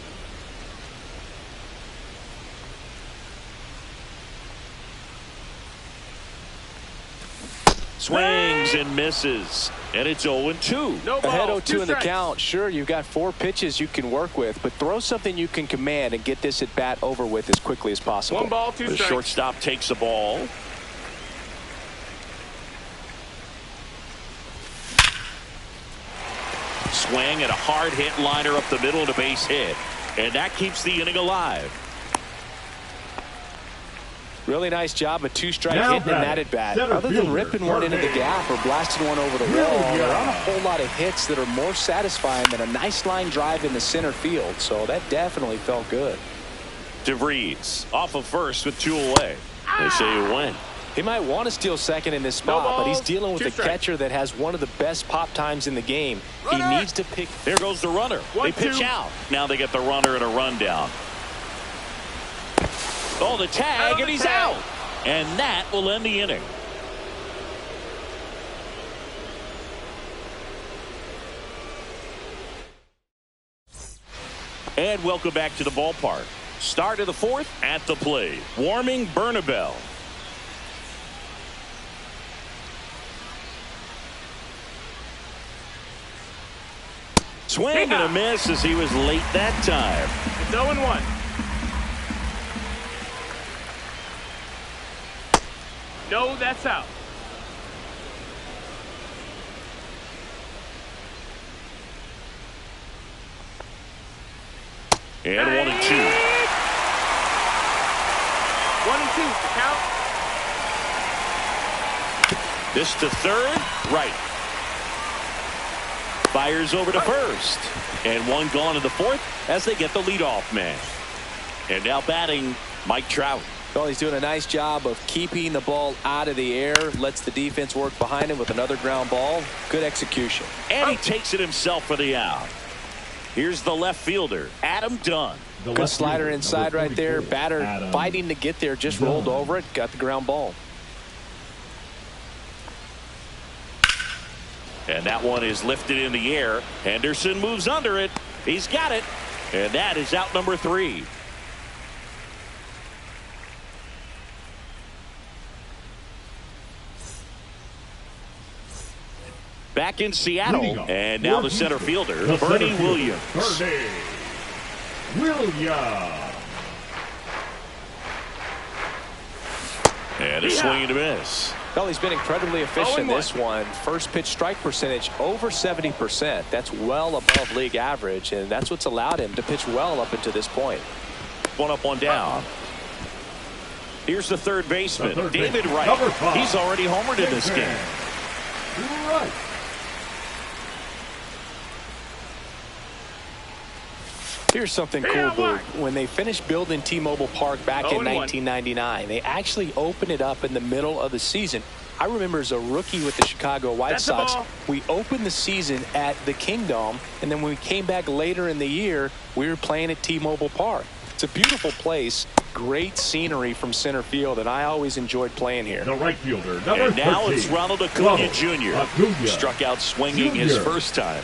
Swings and misses, and it's 0-2. No balls, Ahead 0-2 in the strikes. count. Sure, you've got 4 pitches you can work with, but throw something you can command and get this at bat over with as quickly as possible. 1 ball, 2 The strikes. shortstop takes the ball. Swing and a hard hit liner up the middle to base hit, and that keeps the inning alive. Really nice job, a 2-strike Now hitting in that at bat. center Other than fielder, ripping one into the gap or blasting one over the wall, there aren't a whole lot of hits that are more satisfying than a nice line drive in the center field. So that definitely felt good. DeVries off of first with 2 away. They say you win. He might want to steal second in this spot, but he's dealing with a catcher that has one of the best pop times in the game. He needs to pick. There goes the runner. They pitch out. Now they get the runner and a rundown. Oh, the tag, and he's out. And that will end the inning. And welcome back to the ballpark. Start of the fourth at the plate. Warming Bernabel. Swing and a miss as he was late that time. It's 0-1. No, that's out. And 1-2. 1-2. The count. This to third. Right. Fires over to first. And one gone in the fourth as they get the leadoff man. And now batting Mike Trout. Well, he's doing a nice job of keeping the ball out of the air. Lets the defense work behind him with another ground ball. Good execution. And he takes it himself for the out. Here's the left fielder, Adam Dunn. Good slider inside right there. Batter fighting to get there. Just rolled over it. Got the ground ball. And that one is lifted in the air. Henderson moves under it. He's got it. And that is out number 3. Back in Seattle. And now the center fielder, Bernie Williams. Bernie Williams. And a swing and a miss. Well, he's been incredibly efficient in this one. First pitch strike percentage over 70%. That's well above league average, and that's what's allowed him to pitch well up until this point. One up, one down. Here's the third baseman, David Wright. He's already homered in this game. Right. Here's something cool, Boog. When they finished building T-Mobile Park back in 1999, they actually opened it up in the middle of the season. I remember as a rookie with the Chicago White Sox, we opened the season at the Kingdome, and then when we came back later in the year, we were playing at T-Mobile Park. It's a beautiful place, great scenery from center field, and I always enjoyed playing here. The right fielder, number And now 13, it's Ronald Acuna Jr. Acuna Struck out swinging his first time.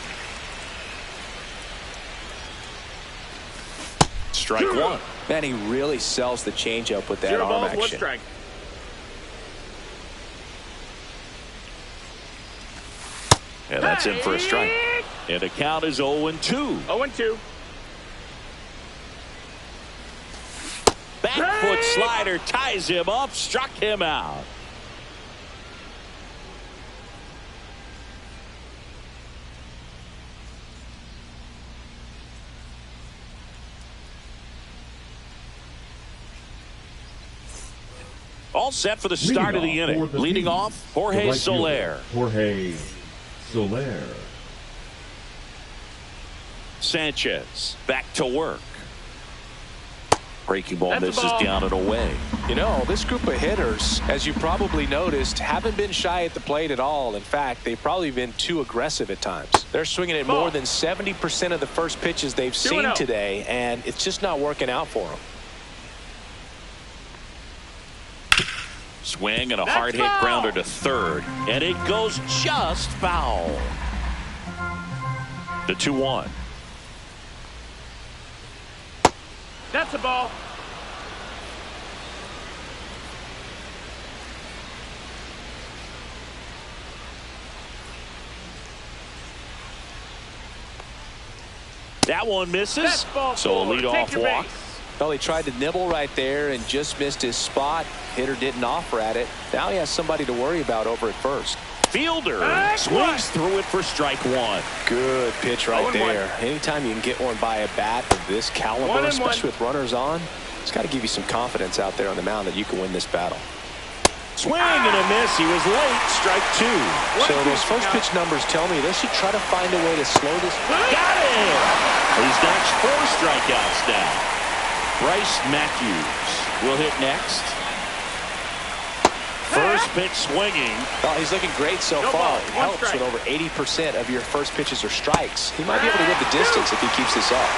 Strike one. Man, he really sells the changeup with that 0 arm balls, action. 1 strike. And that's in for a strike. And the count is 0-2. 0-2. Back foot slider ties him up, struck him out. All set for the start of the inning. Leading off, Jorge Soler. Jorge Soler. Sanchez back to work. Breaking ball misses down and away. You know, this group of hitters, as you probably noticed, haven't been shy at the plate at all. In fact, they've probably been too aggressive at times. They're swinging at more than 70% of the first pitches they've seen today, and it's just not working out for them. Swing and a hard hit grounder to third, and it goes just foul. The 2-1. That's a ball. That one misses. So a leadoff walk. Well, he tried to nibble right there and just missed his spot. Hitter didn't offer at it. Now he has somebody to worry about over at first. Fielder swings through it for strike one. Good pitch right there. Anytime you can get one by a bat of this caliber, especially with runners on, it's got to give you some confidence out there on the mound that you can win this battle. Swing and a miss. He was late. Strike two. So those first pitch numbers tell me they should try to find a way to slow this. Got it. He's notched 4 strikeouts now. Bryce Matthews will hit next. First pitch swinging. Well, he's looking great so far. It helps when over 80% of your first pitches are strikes. He might be able to get the distance if he keeps this up.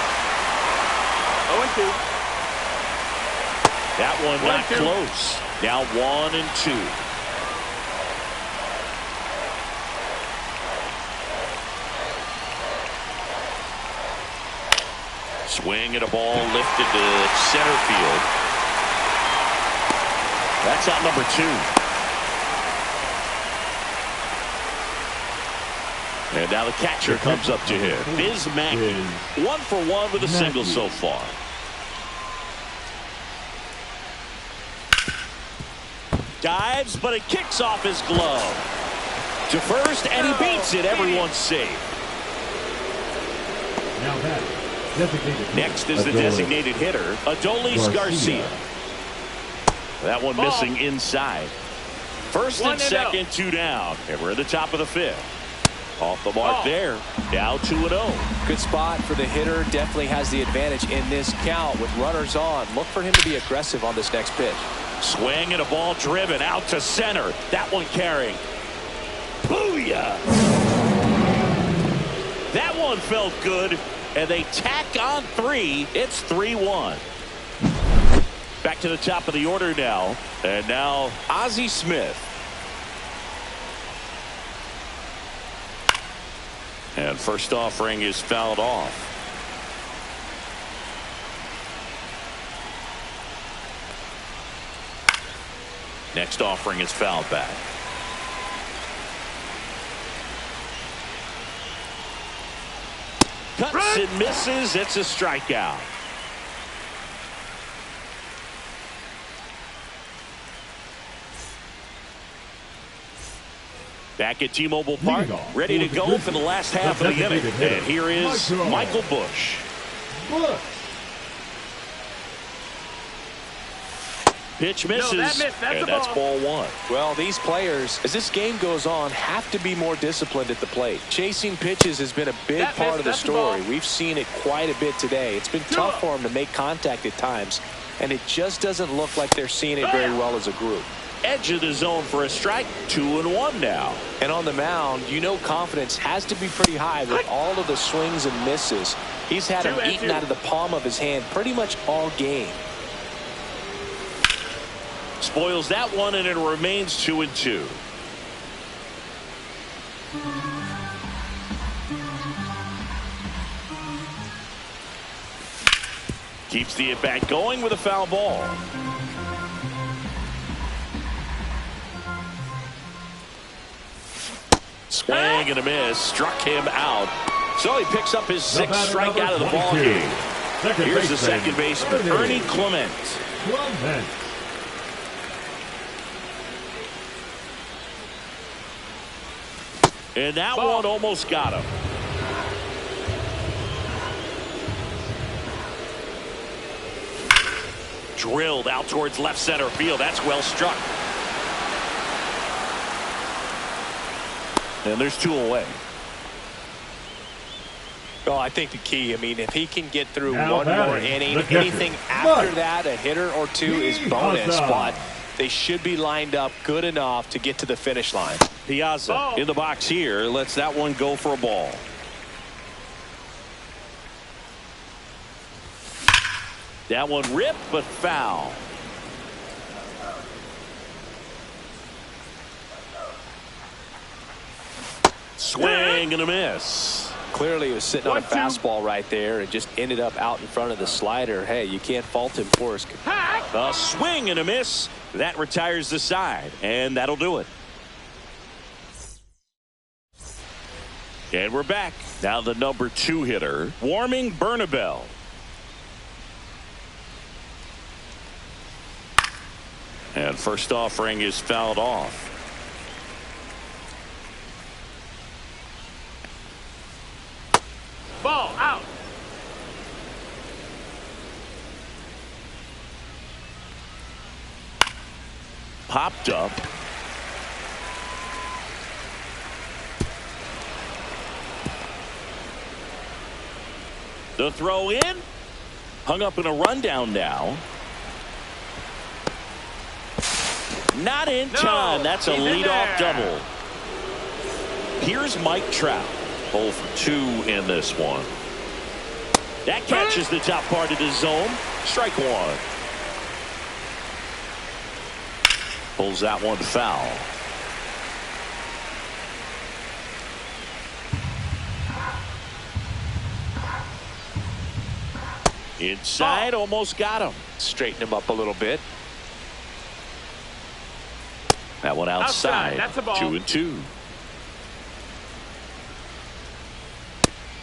0-2. That one not close. Now 1-2. Swing and a ball lifted to center field. That's out number 2. And now the catcher comes up to him. Biz Mackey, 1 for 1 with a single so far. Dives, but it kicks off his glove. To first, and he beats it. Everyone's safe. Now that. Next is the designated hitter, Adolis Garcia. That one missing inside. First and second, 2 down. And we're at the top of the 5th. Off the mark there. Now 2-0. Good spot for the hitter. Definitely has the advantage in this count with runners on. Look for him to be aggressive on this next pitch. Swing and a ball driven out to center. That one carrying. Booyah! That one felt good. And they tack on 3. It's 3-1. Back to the top of the order now. And now Ozzie Smith. And first offering is fouled off. Next offering is fouled back. Cuts and misses. It's a strikeout. Back at T-Mobile Park, ready to go for the last half of the inning. And here is Michael Busch. Pitch misses, and that's ball 1. Well, these players, as this game goes on, have to be more disciplined at the plate. Chasing pitches has been a big part of the story. We've seen it quite a bit today. It's been tough for them to make contact at times, and it just doesn't look like they're seeing it very well as a group. Edge of the zone for a strike. 2-1 now. And on the mound, you know confidence has to be pretty high with all of the swings and misses. He's had them eaten out of the palm of his hand pretty much all game. Spoils that one, and it remains 2-2. Keeps the at-bat going with a foul ball. Swing and a miss. Struck him out. So he picks up his 6th strikeout of the ball game. Here's the second baseman, Ernie Clement. And that one almost got him. Drilled out towards left center field. That's well struck. And there's 2 away. Well, I think the key, I mean, if he can get through one more inning, anything after that, a hitter or 2 is bonus. But they should be lined up good enough to get to the finish line. Piazza in the box here. Lets that one go for a ball. That one ripped, but foul. Swing and a miss. Clearly, he was sitting on a fastball right there and just ended up out in front of the slider. Hey, you can't fault him for his. A swing and a miss. That retires the side, and that'll do it. And we're back. Now the number 2 hitter, Warming Bernabel. And first offering is fouled off. Ball out. Popped up. The throw in. Hung up in a rundown now. Not in time. That's a leadoff double. Here's Mike Trout. 0 for 2 in this one. That catches the top part of the zone. Strike 1. Pulls that one foul. Inside, almost got him. Straighten him up a little bit. That one outside. That's a ball. 2-2.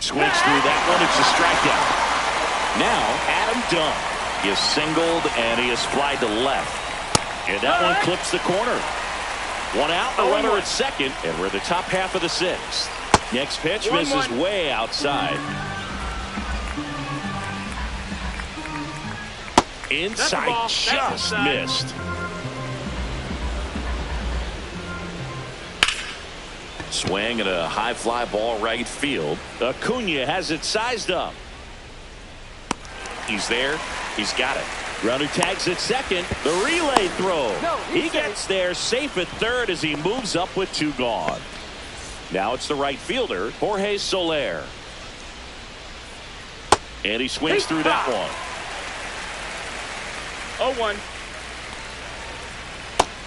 Swings through that one. It's a strikeout. Now, Adam Dunn. He is singled and he is flied to left. And that one clips the corner. One out, a runner at second, and we're the top half of the sixth. Next pitch misses way outside. Inside, just missed. Swing and a high fly ball right field. Acuna has it sized up. He's there. He's got it. Runner tags at second. The relay throw. He gets there safe at third as he moves up with 2 gone. Now it's the right fielder, Jorge Soler. And he swings through that one. 0-1.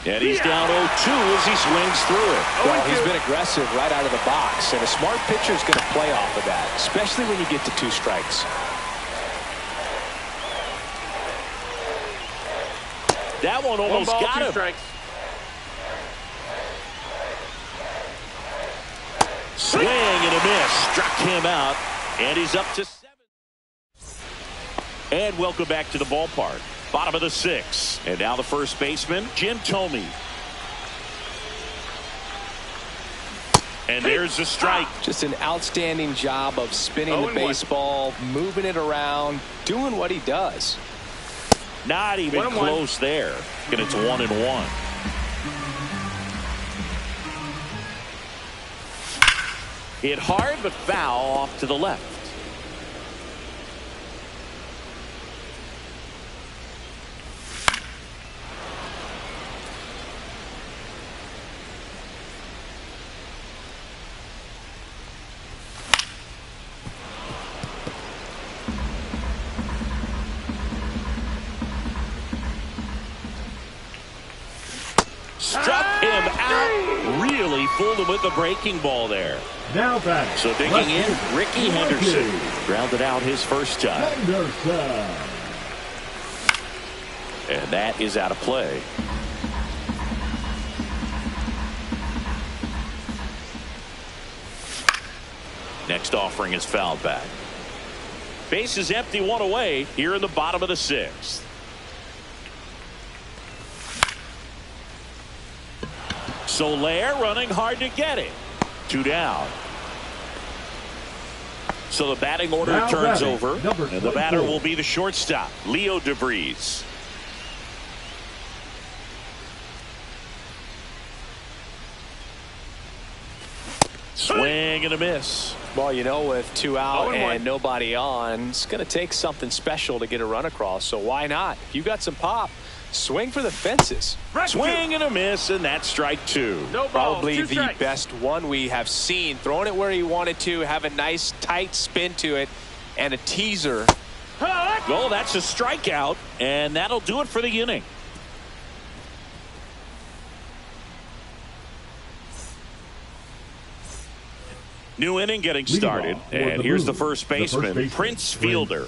And he's down 0-2 as he swings through it. Well, he's been aggressive right out of the box, and a smart pitcher is going to play off of that, especially when you get to 2 strikes. That one almost got him. Strikes. Swing and a miss. Struck him out. And he's up to 7. And welcome back to the ballpark. Bottom of the 6th. And now the first baseman, Jim Thome. And there's a strike. Just an outstanding job of spinning the baseball, moving it around, doing what he does. Not even close there. And it's 1-1. Hit hard but foul off to the left. Struck him out. Really fooled him with the breaking ball there. Now back. So digging in, Rickey Henderson. Grounded out his first time. And that is out of play. Next offering is fouled back. Base is empty, 1 away here in the bottom of the 6th. Soler running hard to get it. 2 down. So the batting order now turns batting, over. And the batter will be the shortstop, Leo DeVries. Swing and a miss. Well, you know, with 2 out and nobody on, it's going to take something special to get a run across. So why not? If you got some pop, swing for the fences. Swing and a miss, and that's strike 2. No balls, Probably 2 the strikes. best one we have seen. Throwing it where he wanted to, have a nice tight spin to it, and a teaser. Oh, that's a strikeout, and that'll do it for the inning. New inning getting started, and here's the first baseman, Prince Fielder.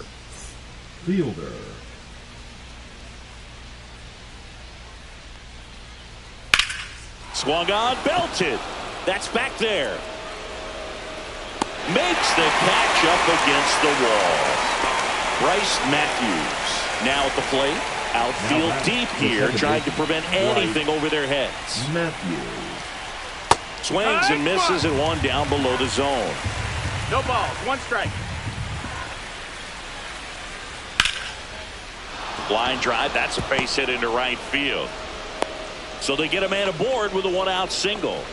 Swung on, belted. That's back there. Makes the catch up against the wall. Bryce Matthews now at the plate. Outfield deep here, trying to prevent anything over their heads. Swings and misses and 1 down below the zone. No balls, 1 strike. Line drive, that's a base hit into right field. So they get a man aboard with a 1-out single.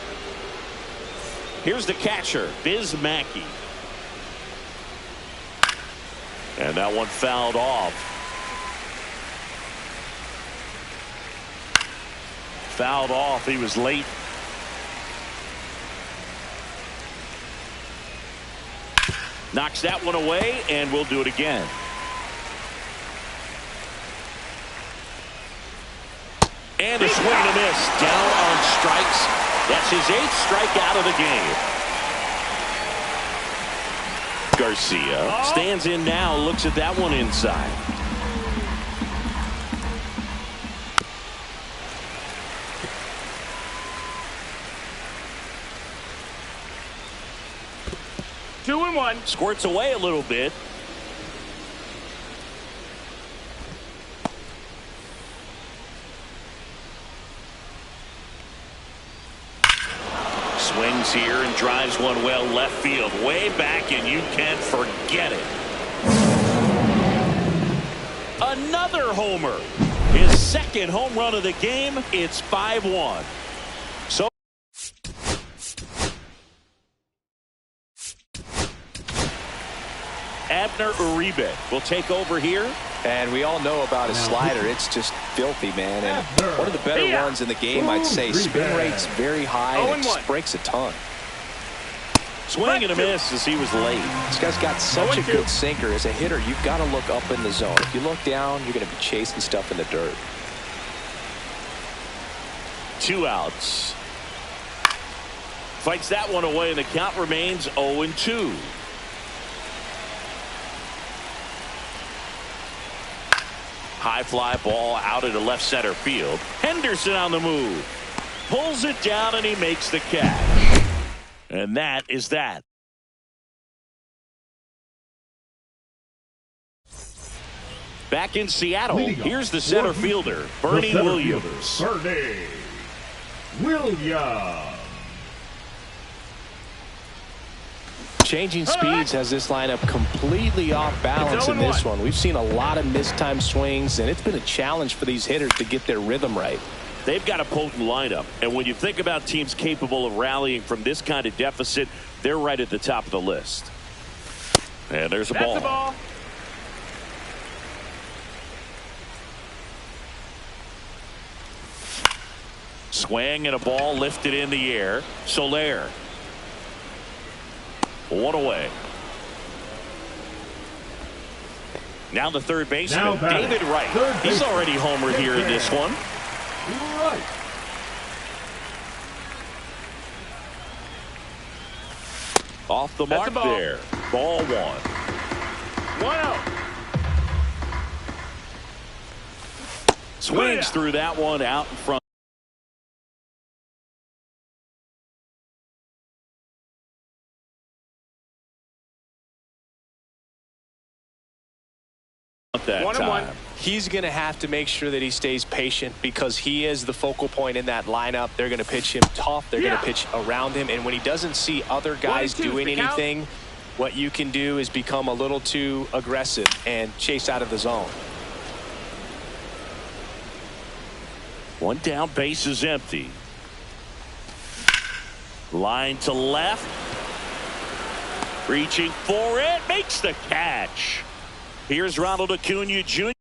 Here's the catcher, Biz Mackey. And that one fouled off. Fouled off. He was late. Knocks that one away, and we'll do it again. And a swing and a miss. Down on strikes. That's his 8th strikeout of the game. Garcia stands in now, looks at that one inside. Two and one. Squirts away a little bit. Swings here and drives one well left field, way back, and you can forget it. Another homer. His 2nd home run of the game. It's 5-1. So Abner Uribe will take over here. And we all know about his slider. It's just filthy, man. And one of the better ones in the game, I'd say. Spin rate's very high, and it just breaks a ton. Swing and a miss as he was late. This guy's got such a good sinker. As a hitter, you've got to look up in the zone. If you look down, you're going to be chasing stuff in the dirt. 2 outs. Fights that one away, and the count remains 0-2. High fly ball out into left center field. Henderson on the move. Pulls it down, and he makes the catch. And that is that. Back in Seattle, here's the center fielder, Bernie Williams. Bernie Williams. Changing speeds has this lineup completely off balance in this one. We've seen a lot of mistimed swings, and it's been a challenge for these hitters to get their rhythm right. They've got a potent lineup, and when you think about teams capable of rallying from this kind of deficit, they're right at the top of the list. And there's a ball. That's a ball. Swing and a ball lifted in the air. Soler. One away. Now the third baseman, David Wright. He's already homered here in this one. Right. Off the mark there. Ball 1. 1-0. Swings through that one out in front. That time. He's going to have to make sure that he stays patient because he is the focal point in that lineup. They're going to pitch him tough. They're going to pitch around him. And when he doesn't see other guys doing anything, what you can do is become a little too aggressive and chase out of the zone. One down, base is empty. Line to left. Reaching for it. Makes the catch. Here's Ronald Acuna Jr.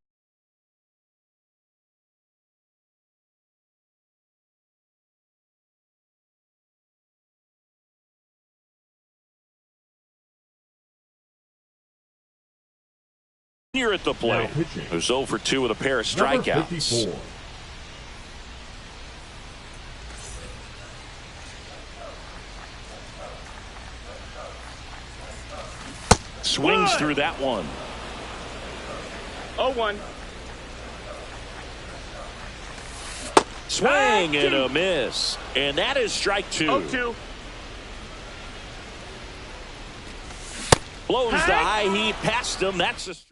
At the plate. Who's 0 for 2 with a pair of strikeouts. Swings through that one. 0-1. Swing and a miss. And that is strike 2. 0-2. Blows the high heat past him. That's a strike.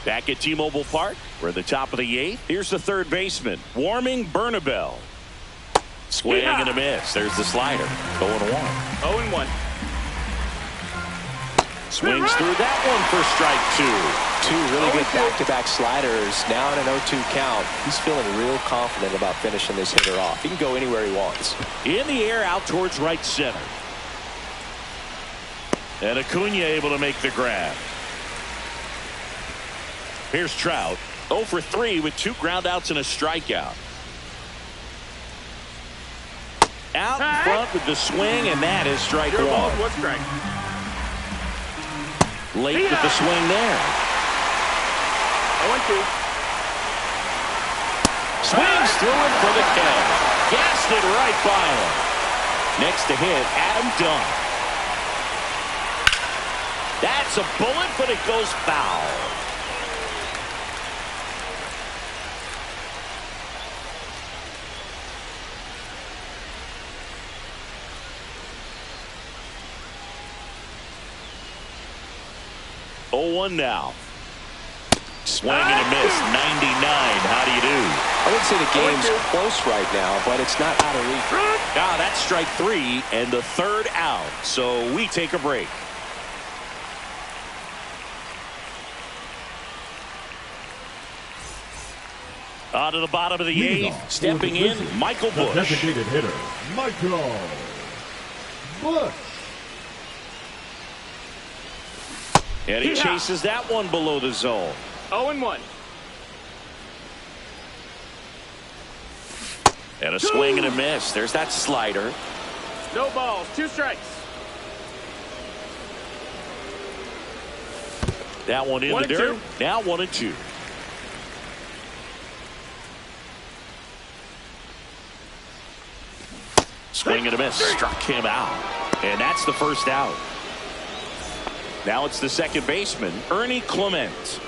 Back at T-Mobile Park, we're at the top of the 8th. Here's the third baseman, Warming Bernabel. Swing and a miss. There's the slider. 0-1. 0-1. Swings through that one for strike 2. Two really good back-to-back sliders. Now in an 0-2 count. He's feeling real confident about finishing this hitter off. He can go anywhere he wants. In the air out towards right center. And Acuna able to make the grab. Here's Trout. 0 for 3 with 2 groundouts and a strikeout. Out in front with the swing, and that is strike 1. One strike. Late with the swing there. 0-2. Swings through it for the catch. Gassed it right by him. Next to hit, Adam Dunn. That's a bullet, but it goes foul. Oh, 1 now. Swing and a miss. 99. How do you do? I would say the game's close right now, but it's not out of reach. Ah, that's strike 3 and the 3rd out. So we take a break. On to the bottom of the 8th. Stepping in, Michael Busch. Designated hitter, Michael Busch. And he chases that one below the zone. 0-1. And a swing and a miss. There's that slider. No balls. 2 strikes. That one in the dirt. Now 1-2. Swing and a miss. Struck him out. And that's the 1st out. Now it's the second baseman, Ernie Clement.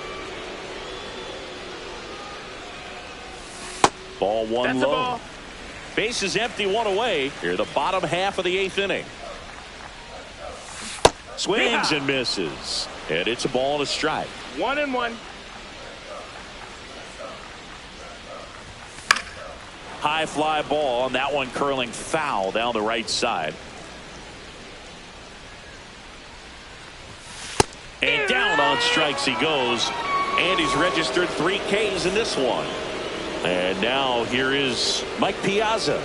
Ball 1 low. Ball. Base is empty, 1 away. Here the bottom half of the 8th inning. Swings and misses. And it's a ball and a strike. 1-1. High fly ball, and that one curling foul down the right side. And down on strikes he goes. And he's registered 3 Ks in this one. And now here is Mike Piazza.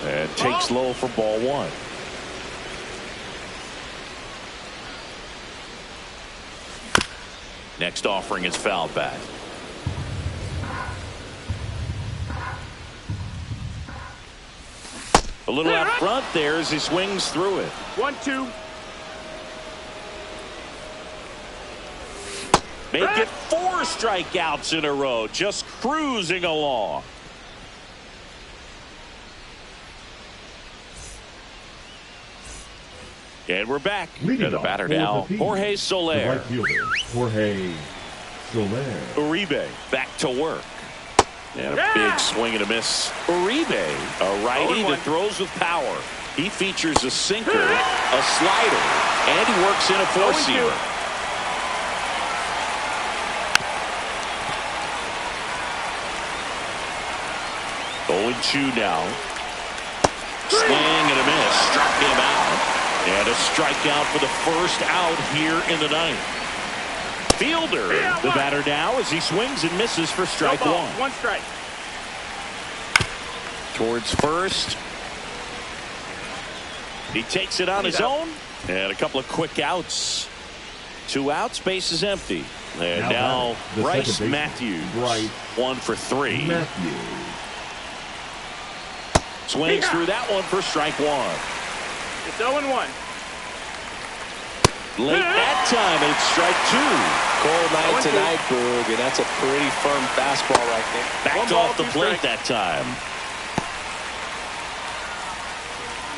And takes low for ball 1. Next offering is fouled back. A little out front there as he swings through it. 1-2. Make it 4 strikeouts in a row, just cruising along. And we're back. And the batter now, Jorge Soler. Right fielder, Jorge Soler. Uribe back to work. And a big swing and a miss. Uribe, a righty that throws with power. He features a sinker, a slider, and he works in a 4-seamer. Going 2 now. Swing and a miss. Struck him out. And a strikeout for the 1st out here in the 9th. Fielder, the batter now as he swings and misses for strike 1. 1 strike. Towards first. He takes it on his own. And a couple of quick outs. 2 outs, base is empty. And now Bryce Matthews. 1 for 3. Matthews. Swings through that one for strike 1. It's 0-1. Late that time, and it's strike 2. Cold night tonight, Boog, and that's a pretty firm fastball right there. Backed off the plate that time.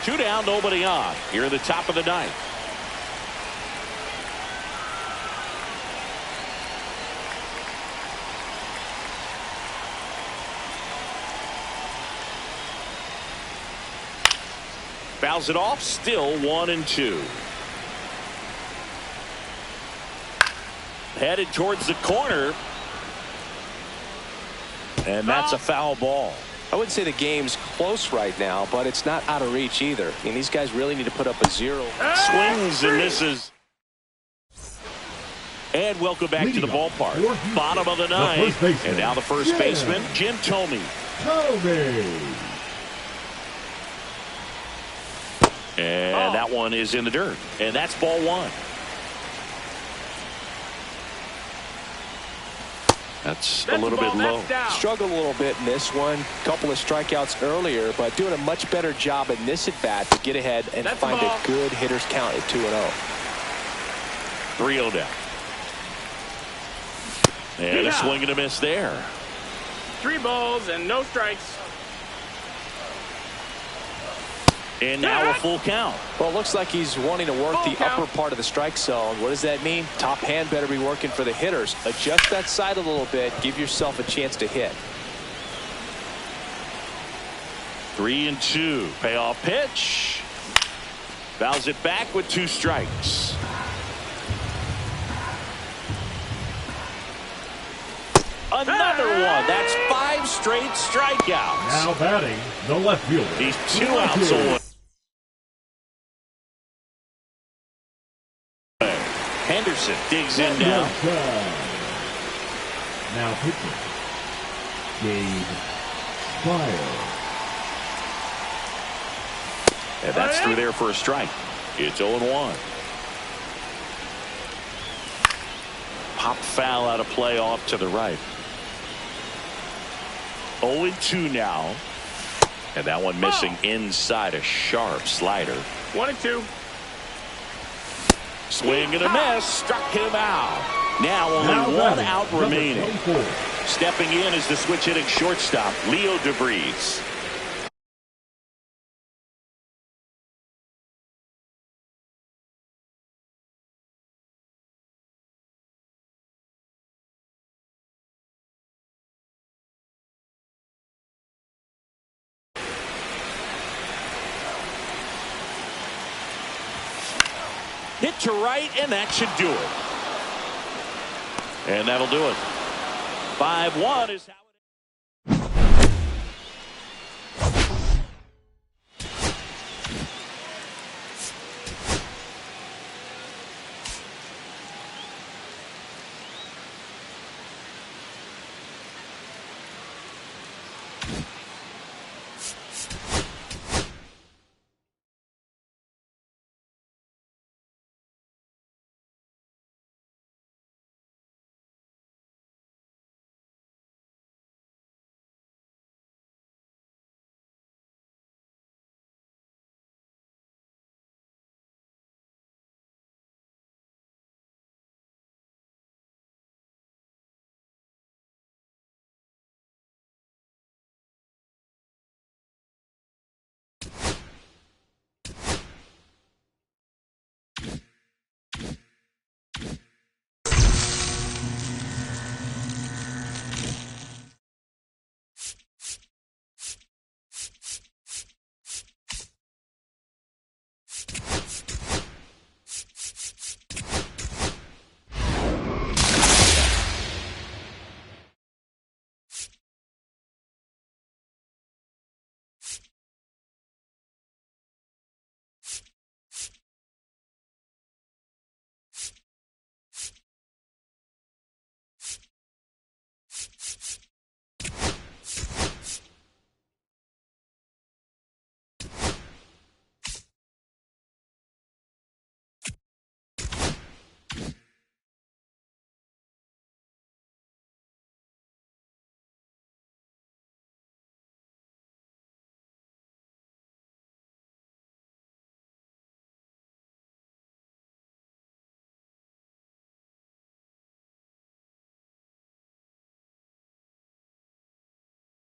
2 down, nobody on. Here at the top of the 9th. Fouls it off, still 1-2. Headed towards the corner. And that's a foul ball. I wouldn't say the game's close right now, but it's not out of reach either. I mean, these guys really need to put up a 0. Swings and misses. And welcome back to the ballpark. Bottom of the 9th. And now the first baseman, Jim Thome. And that one is in the dirt. And that's ball 1. That's a little bit low. Struggled a little bit in this one. Couple of strikeouts earlier, but doing a much better job in this at-bat to get ahead and find a good hitter's count at 2-0. 3-0 down. And a swing and a miss there. 3 balls and no strikes. And now a full count. Well, it looks like he's wanting to work the upper part of the strike zone. What does that mean? Top hand better be working for the hitters. Adjust that side a little bit. Give yourself a chance to hit. 3-2. Payoff pitch. Fouls it back with 2 strikes. Another one. That's 5 straight strikeouts. Now batting the left fielder. He's 2 outs away. Henderson digs in now. Now pitching. Gabe Spire. And that's through there for a strike. It's 0-1. Pop foul out of play off to the right. 0-2 now. And that one missing inside, a sharp slider. 1-2. Swing and a miss. Struck him out. Now only 1 out remaining. Stepping in is the switch hitting shortstop, Leo DeVries. Hit to right, and that should do it. And that'll do it. 5-1 is how it is.